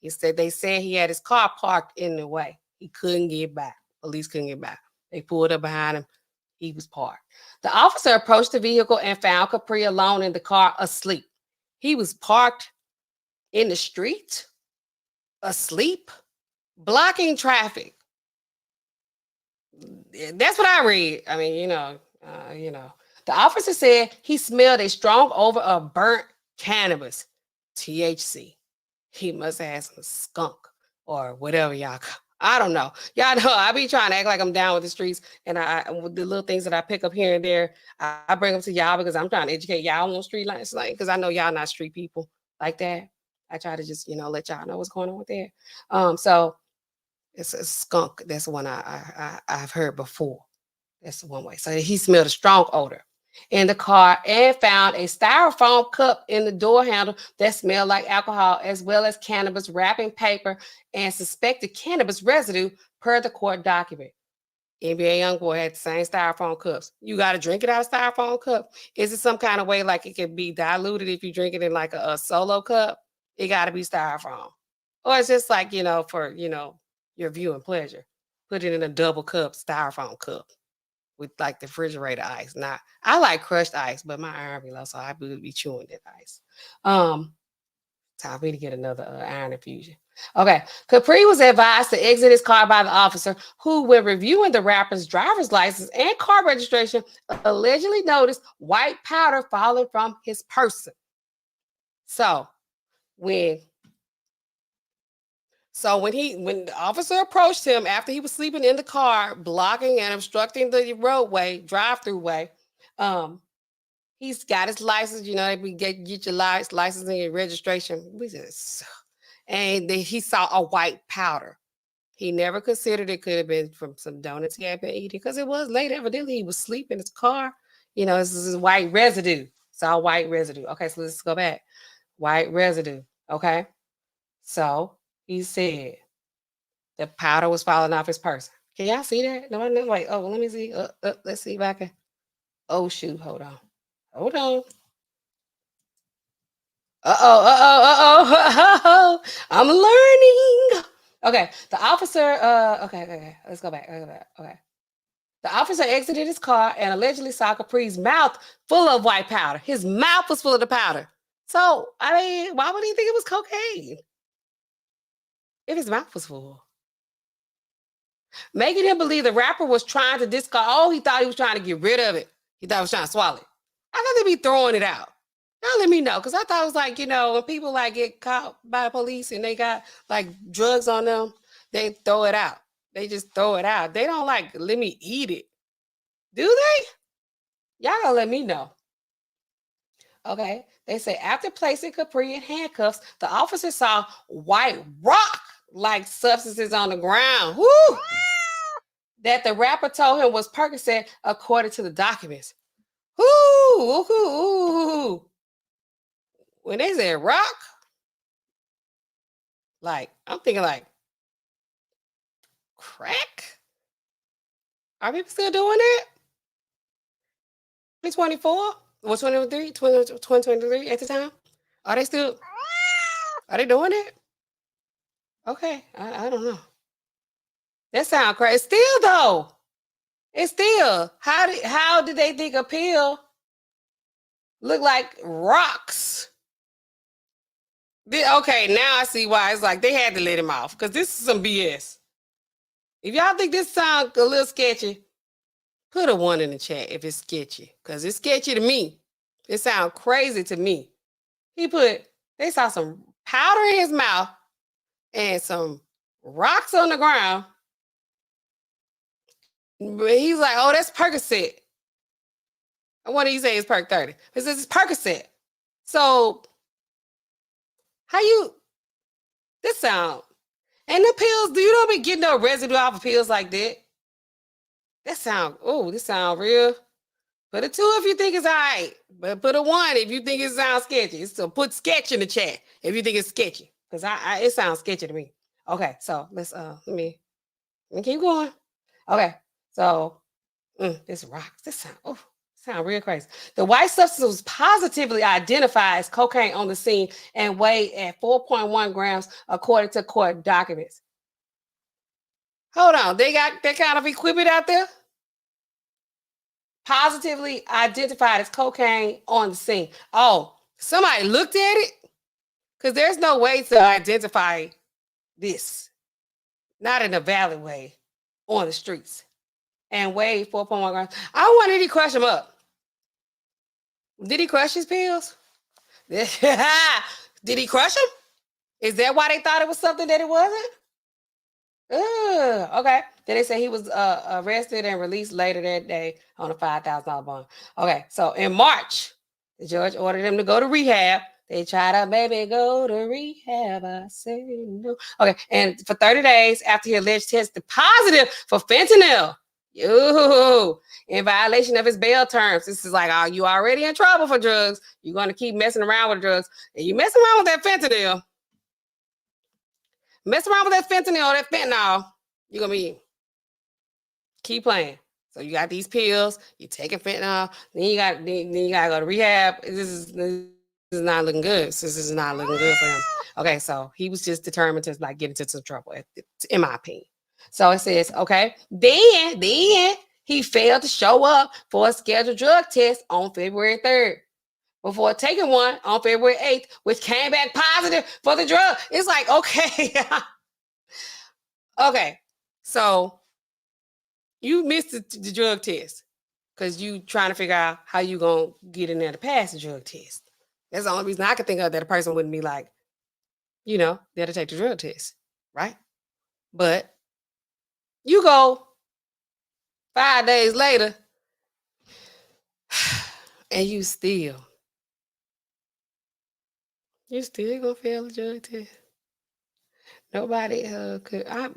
They said he had his car parked in the way. He couldn't get by. Police couldn't get by. They pulled up behind him. He was parked. The officer approached the vehicle and found Kapri alone in the car asleep. He was parked in the street, asleep, blocking traffic. That's what I read. I mean, the officer said he smelled a strong odor of burnt cannabis, THC. He must have had some skunk or whatever y'all call. I don't know. Y'all know I be trying to act like I'm down with the streets, and with the little things that I pick up here and there, I bring them to y'all because I'm trying to educate y'all on street life, like because I know y'all not street people like that. I try to just let y'all know what's going on with that. So it's a skunk. That's the one I've heard before. That's the one way. So he smelled a strong odor in the car and found a styrofoam cup in the door handle that smelled like alcohol, as well as cannabis wrapping paper and suspected cannabis residue per the court document. NBA YoungBoy had the same styrofoam cups. You got to drink it out of styrofoam cup. Is it some kind of way like it can be diluted if you drink it in like a solo cup? It got to be styrofoam. Or it's just like, for, your viewing pleasure. Put it in a double cup, styrofoam cup with like the refrigerator ice. Now, I like crushed ice, but my iron be low, so I would be chewing that ice. Time for me to get another iron infusion. Okay, Kapri was advised to exit his car by the officer who, when reviewing the rapper's driver's license and car registration, allegedly noticed white powder falling from his person. So when the officer approached him after he was sleeping in the car, blocking and obstructing the roadway, drive-through way, he's got his license. We get your license and your registration. And then he saw a white powder. He never considered it could have been from some donuts he had been eating because it was late. Evidently, he was sleeping in his car. This is white residue. Saw white residue. Okay, so let's go back. White residue. Okay, so he said the powder was falling off his person. Can y'all see that? No, I'm like, oh, let me see. Let's see if I can. Oh, shoot. Hold on. I'm learning. Okay. The officer, okay. Let's go back. Okay. The officer exited his car and allegedly saw Capri's mouth full of white powder. His mouth was full of the powder. So, I mean, why would he think it was cocaine? If his mouth was full. Making him believe the rapper was trying to discard. Oh, he thought he was trying to get rid of it. He thought he was trying to swallow it. I thought they'd be throwing it out. Now let me know, because I thought it was like, when people like get caught by police and they got like drugs on them, they throw it out. They just throw it out. They don't like, let me eat it. Do they? Y'all gotta let me know. Okay. They say after placing Kapri in handcuffs, the officer saw white rock-like substances on the ground. Woo! That the rapper told him was Percocet, according to the documents. Ooh. When they said rock, like, I'm thinking like crack. Are people still doing it? 2024 or 2023 at the time? Are they doing it? Okay, I don't know. That sounds crazy. Still though, It's still, how did they think a pill look like rocks? Okay, now I see why. It's like they had to let him off because this is some BS. If y'all think this sounds a little sketchy, put a 1 in the chat if it's sketchy, because it's sketchy to me. It sounds crazy to me. They saw some powder in his mouth and some rocks on the ground. But he's like, oh, that's Percocet. What do you say is Perc 30? It says it's Percocet. So this sound, and the pills, you don't be getting no residue off of pills like that. This sound real. Put a 2 if you think it's all right, but put a 1 if you think it sounds sketchy. So put sketch in the chat if you think it's sketchy, because it sounds sketchy to me. Okay, so let's let me keep going. Okay, so this rocks. This sound real crazy. The white substance was positively identified as cocaine on the scene and weighed at 4.1 grams according to court documents. Hold on, they got that kind of equipment out there? Positively identified as cocaine on the scene. Oh, somebody looked at it? Because there's no way to identify this. Not in a valid way on the streets. And weighed 4.1 grams. I wonder, did he crush them up? Did he crush his pills? Did he crush them? Is that why they thought it was something that it wasn't? Okay. Then they say he was arrested and released later that day on a $5,000 bond. Okay, so in March, the judge ordered him to go to rehab. They tried to maybe go to rehab. I said no. Okay, and for 30 days after he alleged tested positive for fentanyl. In violation of his bail terms. This is like, oh, you already in trouble for drugs. You're going to keep messing around with drugs. And you messing around with that fentanyl. Mess around with that fentanyl, you're going to keep playing. So you got these pills, you're taking fentanyl, then you got to go to rehab. This is not looking good. This is not looking good for him. Okay, so he was just determined to like get into some trouble, in my opinion. So it says, okay, then he failed to show up for a scheduled drug test on February 3rd. Before taking one on February 8th, which came back positive for the drug. It's like, okay. Okay, so you missed the drug test because you trying to figure out how you going to get in there to pass the drug test. That's the only reason I could think of that a person wouldn't be like, they had to take the drug test, right? But you go 5 days later and you still gonna fail the drug test. Nobody could. I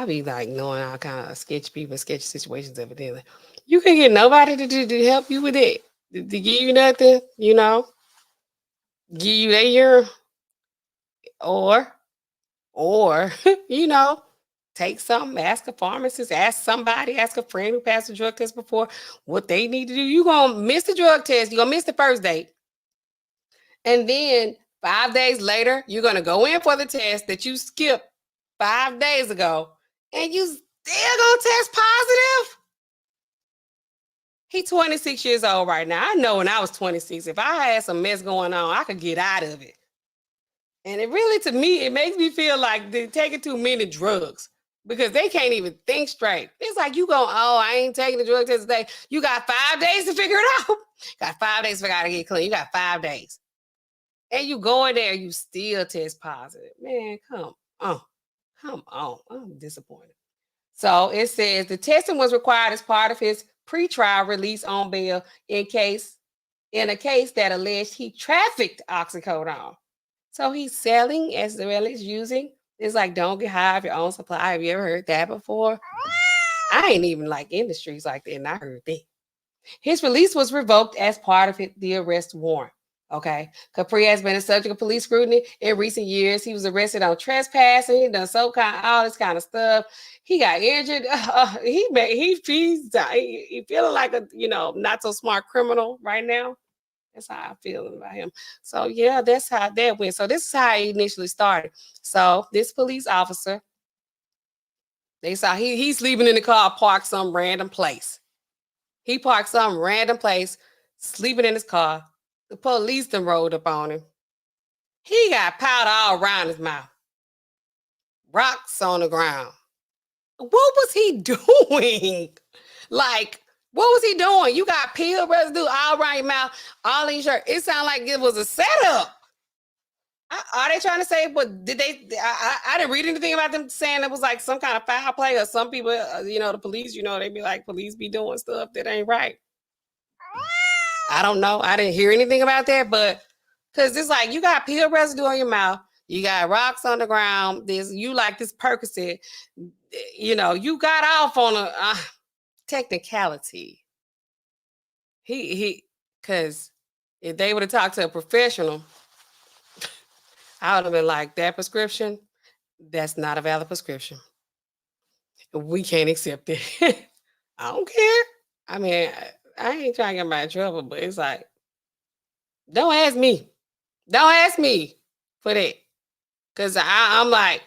be like knowing all kind of sketchy people, sketchy situations evidently. You can get nobody to help you with it, to give you nothing, give you their urine, or take something, ask a pharmacist, ask somebody, ask a friend who passed the drug test before what they need to do. You're gonna miss the drug test, you're gonna miss the first date. And then 5 days later, you're going to go in for the test that you skipped 5 days ago, and you still going to test positive? He's 26 years old right now. I know when I was 26, if I had some mess going on, I could get out of it. And it really, to me, it makes me feel like they're taking too many drugs because they can't even think straight. It's like you go, oh, I ain't taking the drug test today. You got 5 days to figure it out. Got 5 days to figure out how to get clean. You got 5 days. And you go in there, you still test positive. Man, come on. I'm disappointed. So it says the testing was required as part of his pretrial release on bail in a case that alleged he trafficked oxycodone. So he's selling as well as using. It's like, don't get high of your own supply. Have you ever heard that before? I ain't even like in the streets like that, and I heard that. His release was revoked as part of the arrest warrant. Okay. Kapri has been a subject of police scrutiny in recent years. He was arrested on trespassing. He done all this kind of stuff. He got injured. He's feeling like a, not so smart criminal right now. That's how I feel about him. So yeah, that's how that went. So this is how he initially started. So this police officer, they saw he's sleeping in the car parked some random place. He parked some random place, sleeping in his car. The police done rolled up on him. He got powder all around his mouth. Rocks on the ground. What was he doing? Like, what was he doing? You got pill residue all around your mouth, all in your shirt. It sounded like it was a setup. Are they trying to say, but did they? I didn't read anything about them saying it was like some kind of foul play, or some people, the police, they be like, police be doing stuff that ain't right. I don't know. I didn't hear anything about that, but because it's like you got pill residue on your mouth, you got rocks on the ground. You like this Percocet, you got off on a technicality. Because if they would have talked to a professional, I would have been like, that prescription, that's not a valid prescription. We can't accept it. I don't care. I mean, I ain't trying to get my trouble, but it's like, don't ask me. Don't ask me for that. Because I'm like,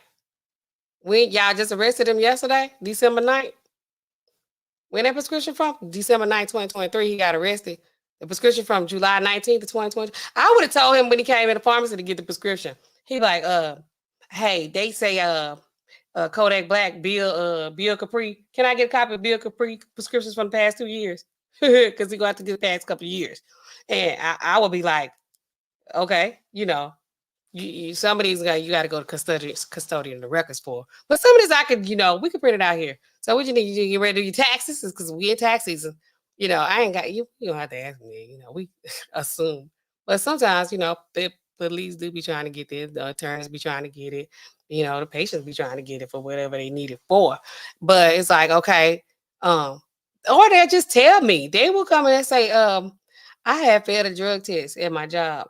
when y'all just arrested him yesterday, December 9th. When that prescription from? December 9th, 2023, he got arrested. The prescription from July 19th to 2020. I would have told him when he came in the pharmacy to get the prescription. He like, hey, they say Kodak Black, Bill Kapri. Can I get a copy of Bill Kapri prescriptions from the past 2 years? Because he got to get the past couple of years. And I would be like, okay, some of these guys you got to go to custodian the records for. But some of these I could, we could print it out here. So what you need? You get ready to do your taxes? Because we in tax season. I ain't got you. You don't have to ask me. We assume. But sometimes, the police do be trying to get it. The attorneys be trying to get it. The patients be trying to get it for whatever they need it for. But it's like, okay, or they'll just tell me. They will come in and say, I have failed a drug test at my job.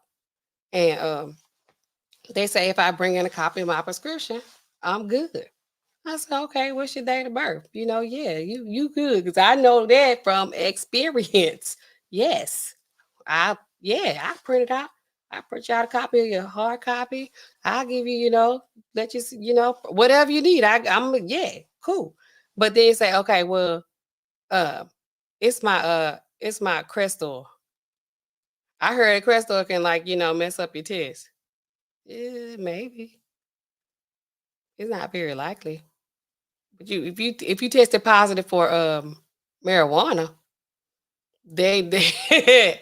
And they say if I bring in a copy of my prescription, I'm good. I said, okay, what's your date of birth? Yeah, you good. Because I know that from experience. Yes. I print it out. I print you out a copy of your hard copy. I'll give you, let you, whatever you need. I'm cool. But then say, okay, well, it's my Crestor. I heard Crestor can mess up your test. Yeah, maybe. It's not very likely. But if you tested positive for marijuana, they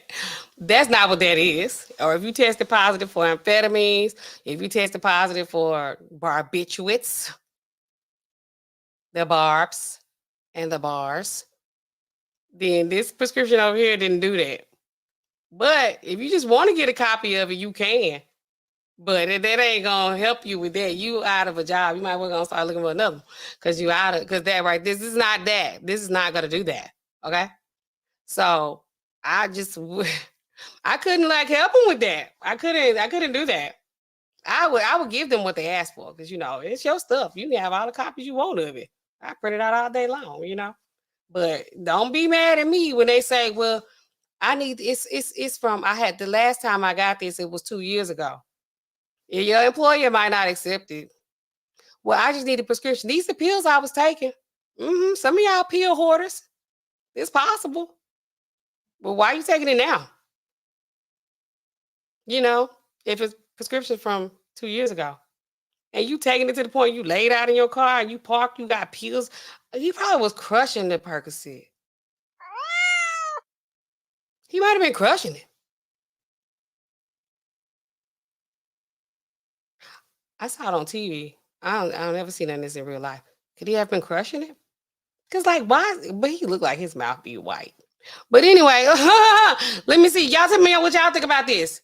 that's not what that is. Or if you tested positive for amphetamines, if you tested positive for barbiturates, the barbs and the bars, then this prescription over here didn't do that. But if you just want to get a copy of it, you can. But that ain't gonna help you with that. You out of a job. You might well gonna start looking for another one because you out of because that right. This is not that. This is not gonna do that. Okay. So I couldn't help them with that. I couldn't do that. I would give them what they asked for because it's your stuff. You can have all the copies you want of it. I print it out all day long. But don't be mad at me when they say, well, I need it's from I had the last time I got this, it was 2 years ago. Your employer might not accept it. Well, I just need a prescription. These are pills I was taking. Some of y'all pill hoarders. It's possible. But why are you taking it now? If it's prescription from 2 years ago. And you taking it to the point you laid out in your car and you parked, you got pills. He probably was crushing the Percocet. He might have been crushing it. I saw it on TV. I don't never see none of this in real life. Could he have been crushing it? Because why? But he looked like his mouth be white. But anyway, let me see. Y'all tell me what y'all think about this.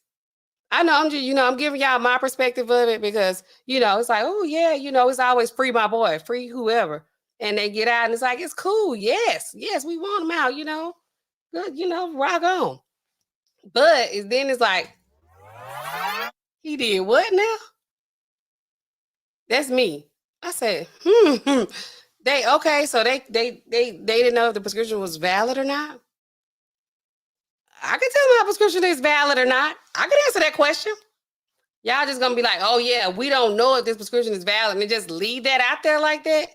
I know I'm just, I'm giving y'all my perspective of it because, it's like, oh yeah, it's always free my boy, free whoever. And they get out and it's like, it's cool. Yes, we want them out, good, rock on. But then it's like, he did what now? That's me. I said, so they didn't know if the prescription was valid or not. I can tell my prescription is valid or not. I can answer that question. Y'all just gonna be like, oh yeah, we don't know if this prescription is valid and just leave that out there like that.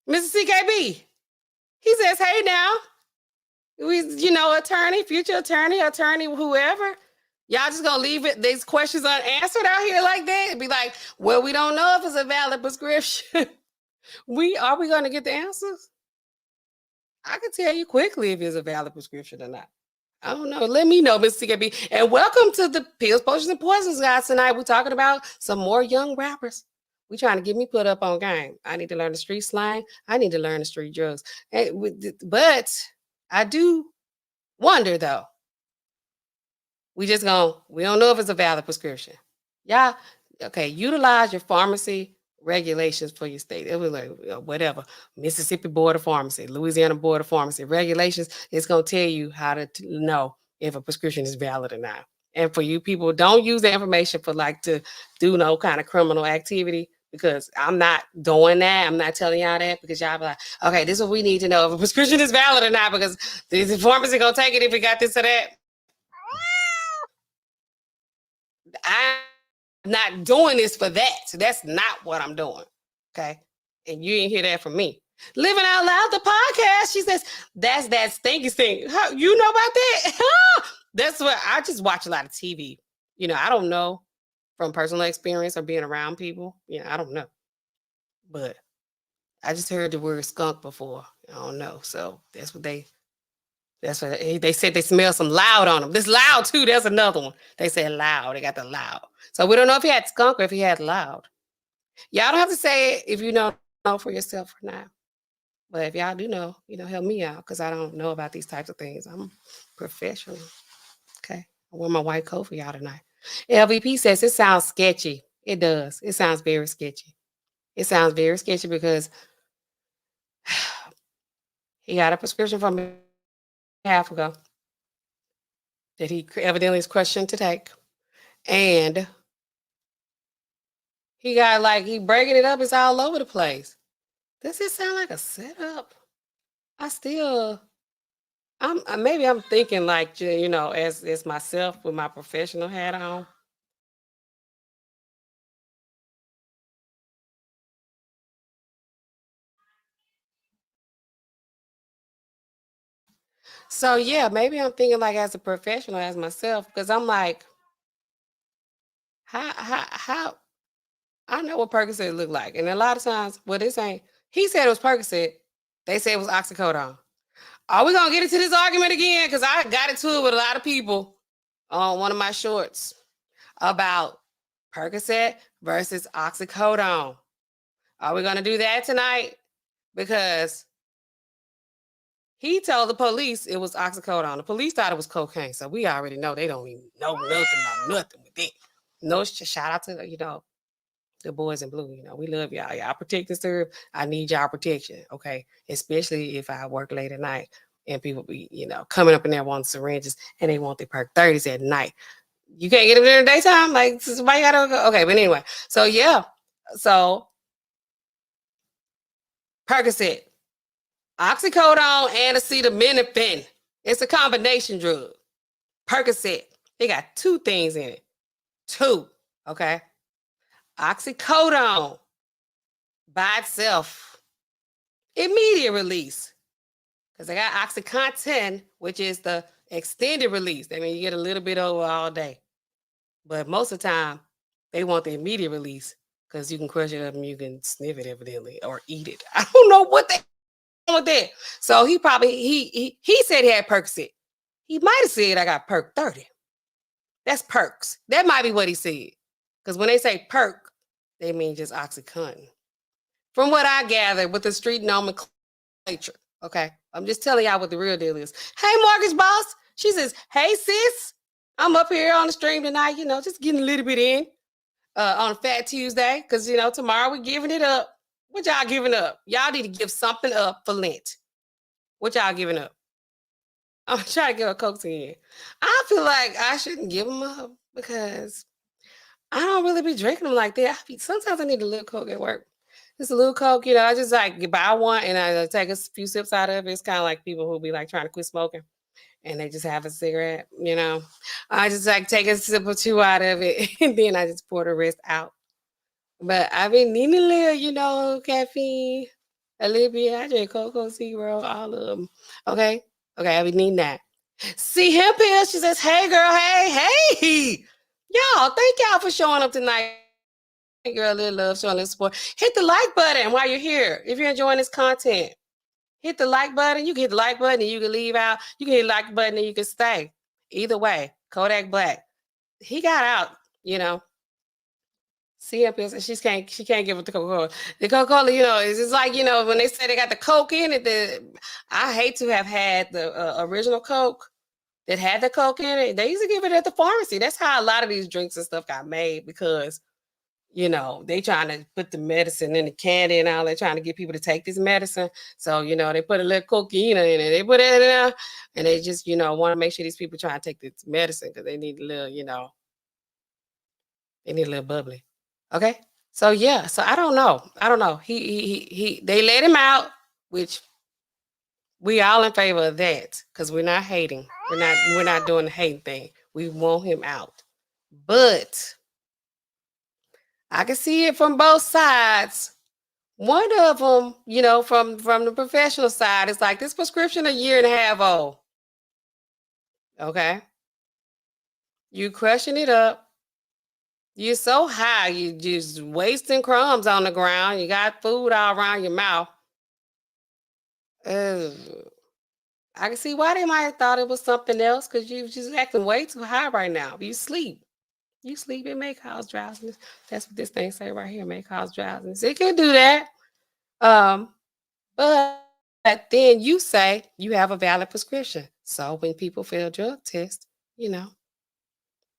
Mr. CKB, He says, hey now, attorney, future attorney, whoever. Y'all just gonna leave these questions unanswered out here like that? And be like, well, we don't know if it's a valid prescription. Are we gonna get the answers? I can tell you quickly if it's a valid prescription or not. I don't know. Let me know, Miss CKB. And welcome to the Pills, Potions, and Poisons, guys. Tonight we're talking about some more young rappers. We trying to get me put up on game. I need to learn the street slang. I need to learn the street drugs. But I do wonder, though. We don't know if it's a valid prescription. Yeah, okay, utilize your pharmacy regulations for your state. It was like whatever. Mississippi Board of Pharmacy, Louisiana Board of Pharmacy regulations. It's gonna tell you how to know if a prescription is valid or not. And for you people, don't use the information for to do no kind of criminal activity, because I'm not doing that. I'm not telling y'all that, because y'all be like, okay, this is what we need to know if a prescription is valid or not, because the pharmacy gonna take it if it got this or that. I'm not doing this for that. That's not what I'm doing. Okay. And you didn't hear that from me. Living Out Loud, the podcast. She says, that's that stinky thing. How, you know about that? That's what I just watch a lot of TV. I don't know from personal experience or being around people. I don't know. But I just heard the word skunk before. I don't know. So that's what they said. They smell some loud on them. This loud too. There's another one. They said loud. They got the loud. So we don't know if he had skunk or if he had loud. Y'all don't have to say it if you don't know for yourself or not. But if y'all do know, help me out, because I don't know about these types of things. I'm professional. Okay. I wear my white coat for y'all tonight. LVP says it sounds sketchy. It does. It sounds very sketchy. It sounds very sketchy because he got a prescription from me half ago that he evidently is questioned to take. And he got he breaking it up. It's all over the place. Does it sound like a setup? Maybe I'm thinking as myself with my professional hat on. So yeah, maybe I'm thinking as a professional, as myself, because I'm like, how I know what Percocet look like. And a lot of times, this ain't, he said it was Percocet. They said it was oxycodone. Are we gonna get into this argument again? Because I got into it with a lot of people on one of my shorts about Percocet versus oxycodone. Are we gonna do that tonight? Because he told the police it was oxycodone. The police thought it was cocaine. So we already know they don't even know nothing about nothing with it. No, shout out to the boys in blue. We love y'all. Y'all protect and serve. I need y'all protection. Okay. Especially if I work late at night and people be, coming up in there wanting syringes and they want their PERC 30s at night. You can't get them in the daytime? Why you gotta go? Okay, but anyway. So yeah. So Percocet, oxycodone, and acetaminophen. It's a combination drug. Percocet. It got two things in it. Two. Okay. Oxycodone by itself, immediate release, because I got OxyContin, which is the extended release. I mean, you get a little bit over all day, but most of the time they want the immediate release because you can crush it up and you can sniff it evidently or eat it. I don't know what they want with that. So he probably he said he had Percocet. He might have said I got PERC 30. That's perks. That might be what he said, because when they say PERC, they mean just OxyContin. From what I gathered with the street nomenclature, okay? I'm just telling y'all what the real deal is. Hey, mortgage boss. She says, hey, sis. I'm up here on the stream tonight, just getting a little bit in on Fat Tuesday, because, tomorrow we're giving it up. What y'all giving up? Y'all need to give something up for Lent. What y'all giving up? I'm trying to give a Coke to you. I feel like I shouldn't give them up because I don't really be drinking them like that. Sometimes I need a little Coke at work. Just a little Coke, I just buy one and I take a few sips out of it. It's kind of like people who be trying to quit smoking and they just have a cigarette, I just take a sip or two out of it and then I just pour the rest out. But I've been needing a little, caffeine A little bit. I drink Cocoa Zero, all of them. Okay. Okay, we need that. See him pills. She says, hey girl, hey. Y'all, thank y'all for showing up tonight. Girl, little love, showing little support. Hit the like button while you're here. If you're enjoying this content, hit the like button. You can hit the like button and you can leave out. You can hit the like button and you can stay. Either way, Kodak Black, he got out, you know. See up here, she can't give it the Coca-Cola. The Coca-Cola, you know, it's just like, you know, when they say they got the Coke in it, I hate to have had the original Coke that had the Coke in it. They used to give it at the pharmacy. That's how a lot of these drinks and stuff got made, because, you know, they trying to put the medicine in the candy and all. They're trying to get people to take this medicine. So, you know, they put a little cocaine in it. They put it in there, and they just, you know, want to make sure these people try to take this medicine because they need a little, you know, they need a little bubbly. Okay. So yeah. So I don't know. They let him out, which we all in favor of that, because we're not hating. We're not doing the hating thing. We want him out. But I can see it from both sides. One of them, you know, from the professional side, it's like, this prescription 1.5 years old. Okay. You crushing it up. You're so high, you just wasting crumbs on the ground. You got food all around your mouth. I can see why they might have thought it was something else, because you're just acting way too high right now. You sleep. It may cause drowsiness. That's what this thing say right here, may cause drowsiness. It could do that. But then you say you have a valid prescription. So when people fail drug tests, you know,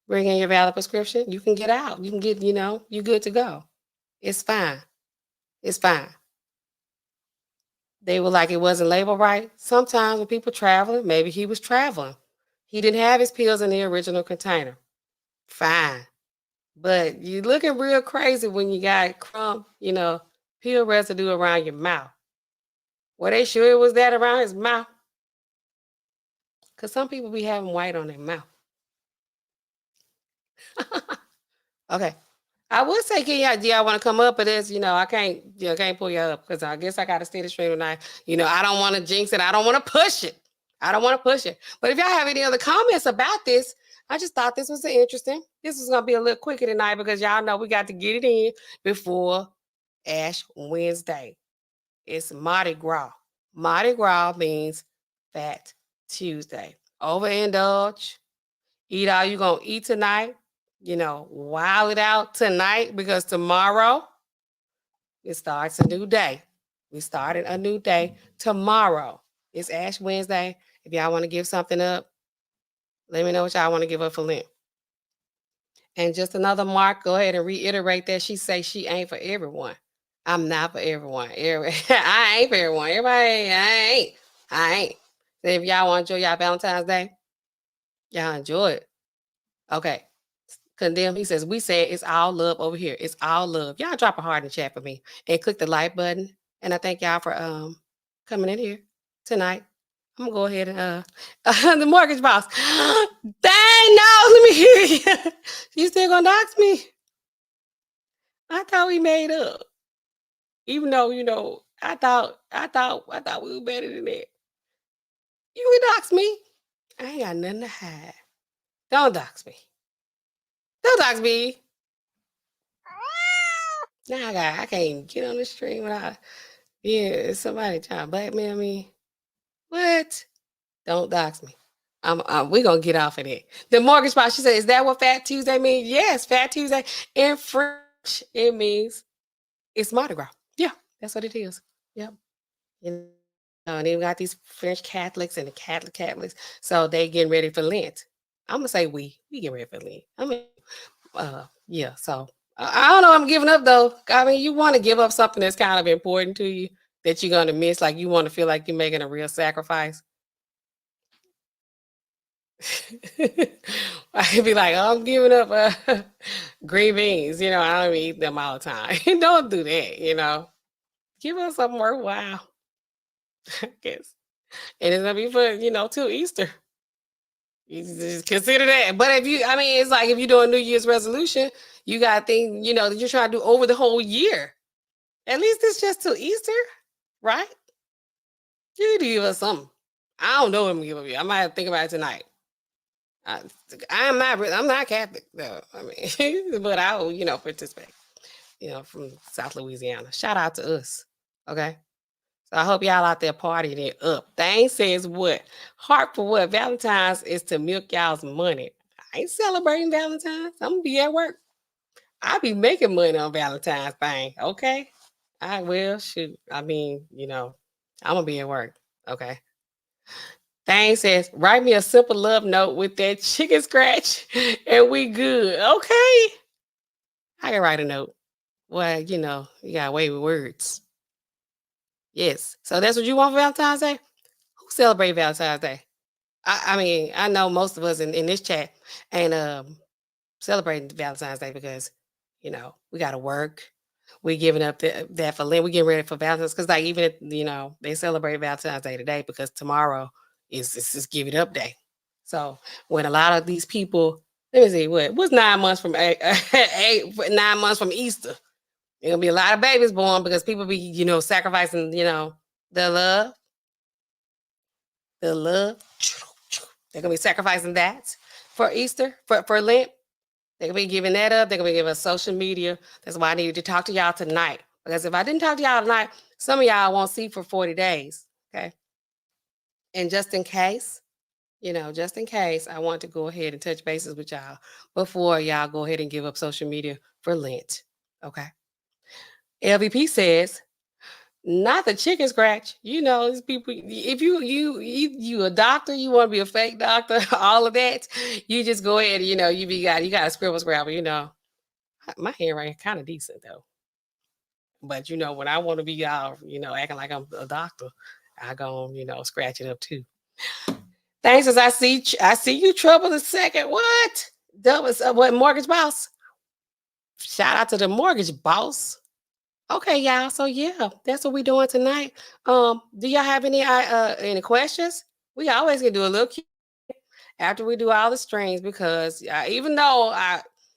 bring in your valid prescription, you can get out. You can get, you know, you're good to go. It's fine. It's fine. They were like, it wasn't labeled right. Sometimes when people traveling, maybe he was traveling. He didn't have his pills in the original container. Fine. But you're looking real crazy when you got crumb, you know, pill residue around your mouth. Were they sure it was that around his mouth? Because some people be having white on their mouth. Okay. I would say, do y'all want to come up, but this, you know, I can't pull you up, because I guess I got to stay the stream tonight. You know, I don't want to jinx it. I don't want to push it. But if y'all have any other comments about this, I just thought this was interesting. This is going to be a little quicker tonight, because y'all know we got to get it in before Ash Wednesday. It's Mardi Gras. Mardi Gras means Fat Tuesday. Overindulge. Eat all you going to eat tonight. You know, wild it out tonight, because tomorrow it starts a new day. We started a new day tomorrow. It's Ash Wednesday. If y'all want to give something up, let me know what y'all want to give up for Lent. And just another mark, go ahead and reiterate that. She say she ain't for everyone. I'm not for everyone. I ain't for everyone. Everybody, I ain't. So if y'all want to enjoy y'all Valentine's Day, y'all enjoy it. Okay. Condemn, he says, we say it's all love over here. It's all love. Y'all drop a heart in the chat for me and click the like button. And I thank y'all for coming in here tonight. I'm gonna go ahead and the mortgage boss. Dang, no, let me hear you. You still gonna dox me? I thought we made up. Even though, you know, I thought we were better than that. You can dox me. I ain't got nothing to hide. Don't dox me. Don't dox me. Now I can't get on the stream without somebody trying to blackmail me. What? Don't dox me. We're gonna get off of that. The mortgage spot, she said, is that what Fat Tuesday means? Yes, Fat Tuesday. In French, it means it's Mardi Gras. Yeah, that's what it is. Yep. You know, and then we got these French Catholics and the Catholics. So they getting ready for Lent. I'm gonna say we get ready for Lent. I mean, yeah, so I don't know what I'm giving up though. I mean, you want to give up something that's kind of important to you that you're going to miss. Like you want to feel like you're making a real sacrifice. I could be like, oh, I'm giving up green beans. You know, I don't even eat them all the time. Don't do that, you know. Give us something worthwhile. I guess. And it's going to be for, you know, till Easter. You just consider that. But it's like if you do a New Year's resolution, you got things, you know, that you're trying to do over the whole year. At least it's just till Easter. right? You need to give us something. I don't know what I'm gonna give up you. I might have to think about it tonight. I, I'm not Catholic though. I mean, but I will, participate. From South Louisiana. Shout out to us. Okay. So I hope y'all out there partying it up. Thing says what? Heart for what? Valentine's is to milk y'all's money. I ain't celebrating Valentine's. I'm gonna be at work. I be making money on Valentine's thing. Okay. I will shoot. I mean, I'm gonna be at work. Okay. Thing says, write me a simple love note with that chicken scratch and we good. Okay. I can write a note. Well, you got way with words. Yes. So that's what you want for Valentine's Day? Who celebrate Valentine's Day? I mean, I know most of us in this chat ain't celebrating Valentine's Day because, we gotta work. We giving up that for Lent. We getting ready for Valentine's because like even if, they celebrate Valentine's Day today because tomorrow is just give it up day. So when a lot of these people, let me see what's 9 months from 9 months from Easter. There's gonna be a lot of babies born because people be, sacrificing, the love, the love. They're gonna be sacrificing that for Easter, for Lent. They're gonna be giving that up. They're gonna be giving us social media. That's why I needed to talk to y'all tonight. Because if I didn't talk to y'all tonight, some of y'all won't see for 40 days. Okay. And just in case, I want to go ahead and touch bases with y'all before y'all go ahead and give up social media for Lent. Okay. LVP says, not the chicken scratch. These people. If you a doctor, you want to be a fake doctor, all of that. You just go ahead. You got a scribble scrabble. My handwriting kind of decent though. But when I want to be all acting like I'm a doctor, I go scratch it up too. Thanks as I see you trouble the second. What? That was what mortgage boss? Shout out to the mortgage boss. Okay, y'all. So yeah, that's what we're doing tonight. Do y'all have any questions? We always can do a little after we do all the strings because even though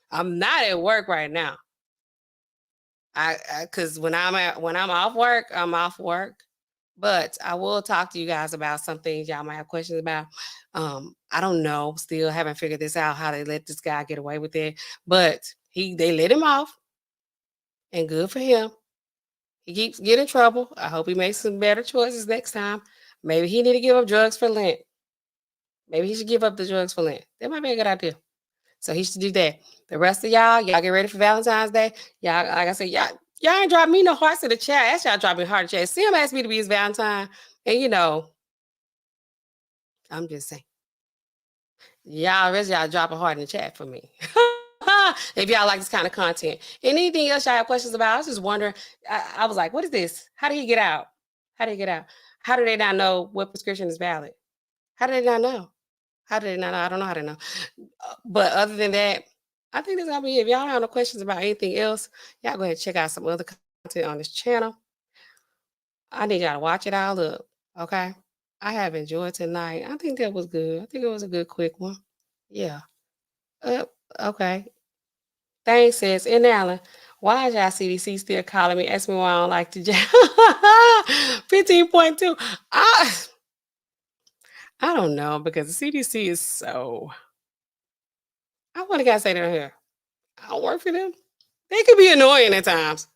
I'm not at work right now, because when I'm off work, I'm off work. But I will talk to you guys about some things y'all might have questions about. I don't know, still haven't figured this out how they let this guy get away with it, but they let him off, and good for him. He keeps getting in trouble. I hope he makes some better choices next time. Maybe he need to give up drugs for Lent. Maybe he should give up the drugs for Lent. That might be a good idea. So he should do that. The rest of y'all get ready for Valentine's Day. Y'all, like I said, y'all ain't drop me no hearts in the chat. Actually, y'all drop me a heart in the chat. Sim asked me to be his Valentine. And I'm just saying. Y'all drop a heart in the chat for me. If y'all like this kind of content. And anything else y'all have questions about, I was just wondering. I was like, what is this? How did he get out? How did he get out? How do they not know what prescription is valid? How do they not know? How do they not know? I don't know how to know. But other than that, I think that's gonna be it. If y'all have no questions about anything else, y'all go ahead and check out some other content on this channel. I need y'all to watch it all up. Okay. I have enjoyed tonight. I think that was good. I think it was a good quick one. Yeah. Uh, okay. Thanks, says N.Allen. Why is y'all CDC still calling me? Ask me why I don't like to 15.2. I don't know because the CDC is so. I want to guys say that here. I don't work for them. They could be annoying at times.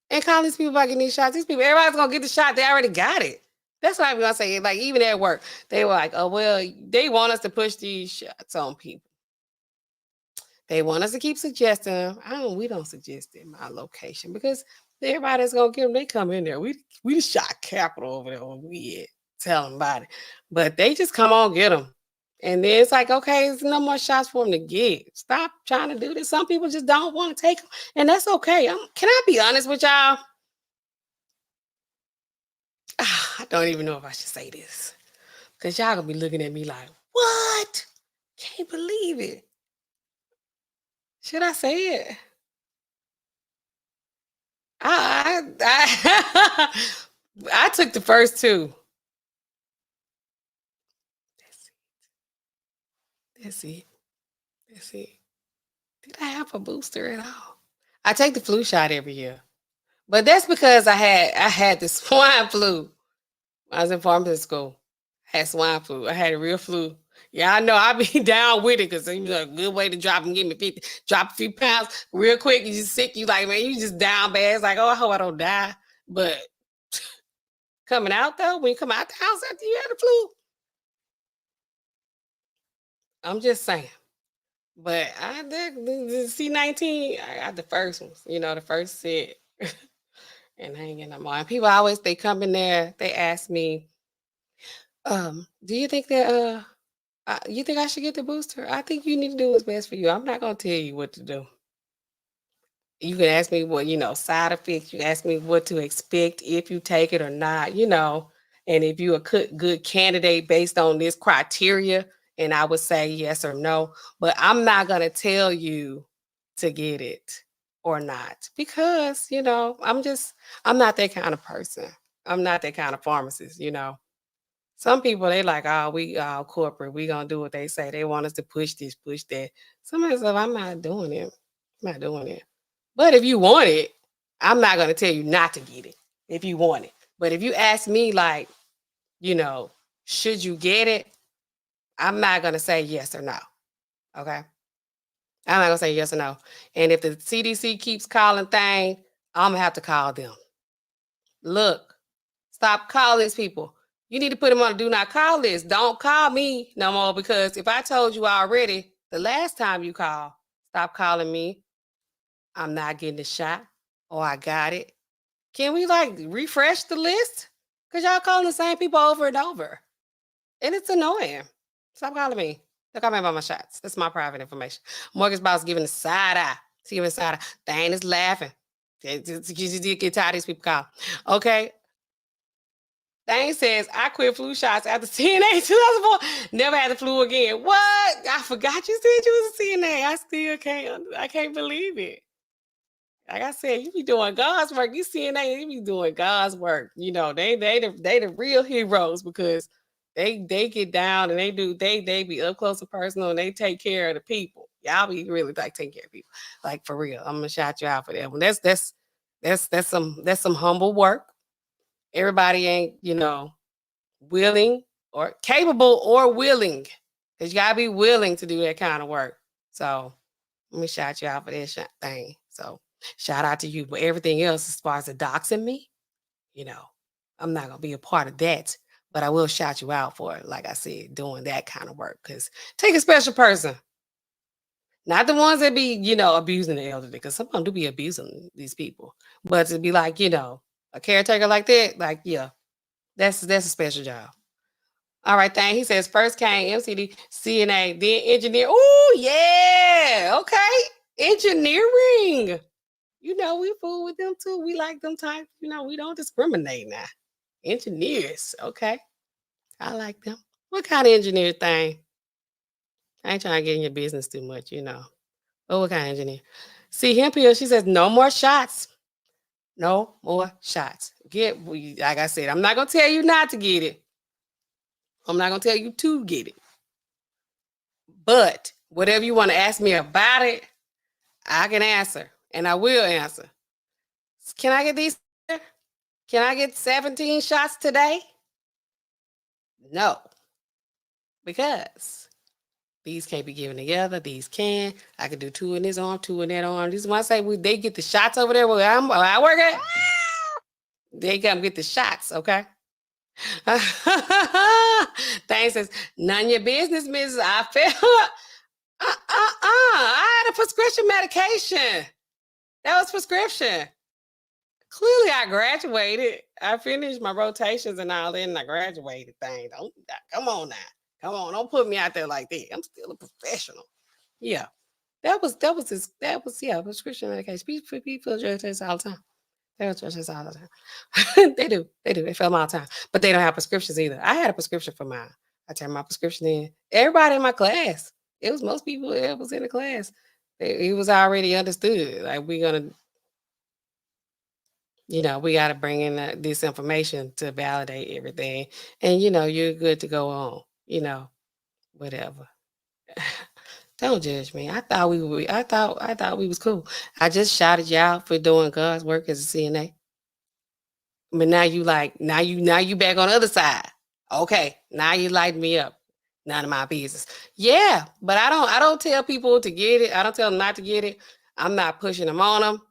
And call these people about getting these shots. These people, everybody's gonna get the shot. They already got it. That's what I'm gonna say. Like even at work, they were like, "Oh well, they want us to push these shots on people. They want us to keep suggesting them. We don't suggest in my location because everybody's gonna get them. They come in there. We the shot capital over there. Where we at. Tell them about it, but they just come on get them. And then it's like, okay, there's no more shots for them to get. Stop trying to do this. Some people just don't want to take them, and that's okay. Can I be honest with y'all? I don't even know if I should say this because y'all gonna be looking at me like, what? Can't believe it. Should I say it? I I took the first two. That's it. That's it. Did I have a booster at all? I take the flu shot every year. But that's because I had the swine flu. I was in pharmacy school. I had swine flu. I had a real flu. Yeah, I know. I be down with it because it's a good way to drop and give me 50, drop a few pounds real quick. You just sick. You like, man, you just down bad. It's like, oh, I hope I don't die. But coming out though, when you come out the house after you had the flu, I'm just saying. But I did the C19. I got the first ones. The first set, and I ain't getting no more. And people always they come in there. They ask me, do you think that you think I should get the booster? I think you need to do what's best for you. I'm not gonna tell you what to do. You can ask me what, side effects. You ask me what to expect if you take it or not. And if you're a good candidate based on this criteria, and I would say yes or no. But I'm not gonna tell you to get it or not because I'm not that kind of person. I'm not that kind of pharmacist. Some people they like, oh, we all corporate. We gonna do what they say. They want us to push this, push that. Somebody said, I'm not doing it. I'm not doing it. But if you want it, I'm not gonna tell you not to get it if you want it. But if you ask me, like, you know, should you get it? I'm not gonna say yes or no. Okay. I'm not gonna say yes or no. And if the CDC keeps calling thing, I'm gonna have to call them. Look, stop calling these people. You need to put them on a do not call list. Don't call me no more because if I told you already the last time you called, stop calling me. I'm not getting the shot or I got it. Can we like refresh the list? Because y'all calling the same people over and over. And it's annoying. Stop calling me. Don't call me about my shots. That's my private information. Mortgage boss giving the side eye. She giving the side eye. Thane is laughing. You get tired of these people calling. Okay. Thane says, I quit flu shots after CNA 2004. Never had the flu again. What? I forgot you said you was a CNA. I still can't believe it. Like I said, you be doing God's work. You CNA, you be doing God's work. They the real heroes because they get down and they be up close and personal and they take care of the people. Y'all be really like taking care of people. Like for real. I'm gonna shout you out for that one. That's some humble work. Everybody ain't, willing or capable or willing. Because you gotta be willing to do that kind of work. So let me shout you out for that thing. So shout out to you. But everything else, as far as the doxing me, you know, I'm not gonna be a part of that. But I will shout you out for it, like I said, doing that kind of work. Because take a special person, not the ones that be, abusing the elderly, because some of them do be abusing these people. But to be like, a caretaker like that, like, yeah, that's a special job. All right, thank. He says first came MCD, CNA, then engineer. Oh, yeah. Okay. Engineering. We fool with them too. We like them type. We don't discriminate now. Engineers. Okay. I like them. What kind of engineer thing? I ain't trying to get in your business too much. Oh, what kind of engineer? See him here. She says no more shots. No more shots. Like I said, I'm not gonna tell you not to get it. I'm not gonna tell you to get it. But whatever you want to ask me about it, I can answer. And I will answer. Can I get these? Can I get 17 shots today? No. Because these can't be given together. These can. I can do 2 in this arm, 2 in that arm. This is why I say they get the shots over there where I work at. They come get the shots, okay? Thanks says, none of your business, Mrs. I felt I had a prescription medication. That was prescription. Clearly, I graduated. I finished my rotations and all that, and I graduated. Come on now. Come on, don't put me out there like that. I'm still a professional. Yeah. That was prescription medication. People drug tests all the time. They don't drug tests all the time. They do. They fill them all the time. But they don't have prescriptions either. I had a prescription for mine. I turned my prescription in. Everybody in my class. It was most people that was in the class. It was already understood. Like we're gonna, we got to bring in this information to validate everything. And you're good to go on. Whatever. Don't judge me. I thought we were. I thought we was cool. I just shouted y'all for doing God's work as a CNA. But now you like now you back on the other side. Okay, now you light me up. None of my business. Yeah, but I don't tell people to get it. I don't tell them not to get it. I'm not pushing them on them.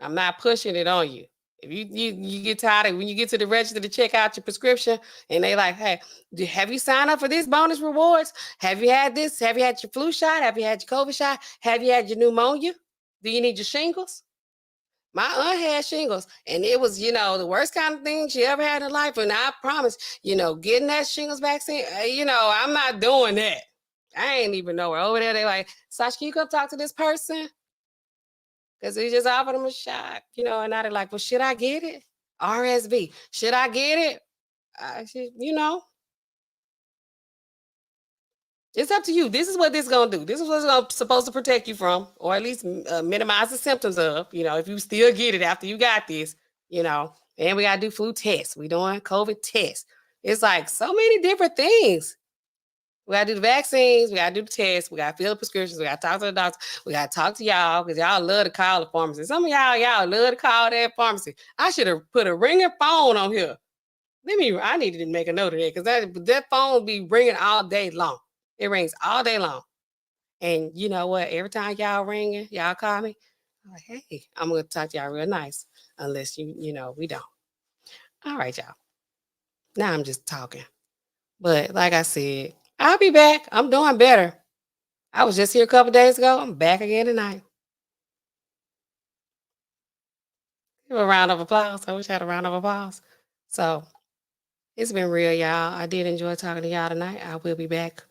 I'm not pushing it on you. If you get tired of when you get to the register to check out your prescription and they like, hey, have you signed up for this bonus rewards? Have you had this? Have you had your flu shot? Have you had your COVID shot? Have you had your pneumonia? Do you need your shingles? My aunt had shingles, and it was, the worst kind of thing she ever had in life. And I promise, getting that shingles vaccine, I'm not doing that. I ain't even know her over there. They like, Sasha, can you come talk to this person? Because we just offered them a shot, and now they're like, well, should I get it? RSV, should I get it? I should, it's up to you. This is what this is going to do. This is what's supposed to protect you from, or at least minimize the symptoms of, if you still get it after you got this, and we got to do flu tests. We doing COVID tests. It's like so many different things. We got to do the vaccines. We got to do the tests. We got to fill the prescriptions. We got to talk to the doctor. We got to talk to y'all because y'all love to call the pharmacy. Some of y'all love to call that pharmacy. I should have put a ringing phone on here. I needed to make a note of that because that phone be ringing all day long. It rings all day long. And you know what? Every time y'all ringing, y'all call me. I'm like, hey, I'm going to talk to y'all real nice. Unless we don't. All right, y'all. Now I'm just talking. But like I said, I'll be back. I'm doing better. I was just here a couple days ago. I'm back again tonight. Give a round of applause. I wish I had a round of applause. So it's been real, y'all. I did enjoy talking to y'all tonight. I will be back.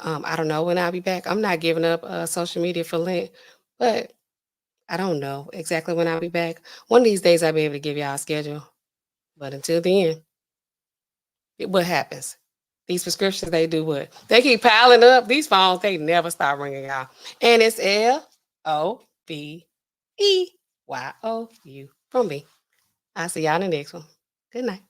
I don't know when I'll be back. I'm not giving up social media for Lent, but I don't know exactly when I'll be back. One of these days I'll be able to give y'all a schedule. But until then, what happens? These prescriptions, they do what? They keep piling up. These phones, they never stop ringing, y'all. And it's LOVEYOU from me. I'll see y'all in the next one. Good night.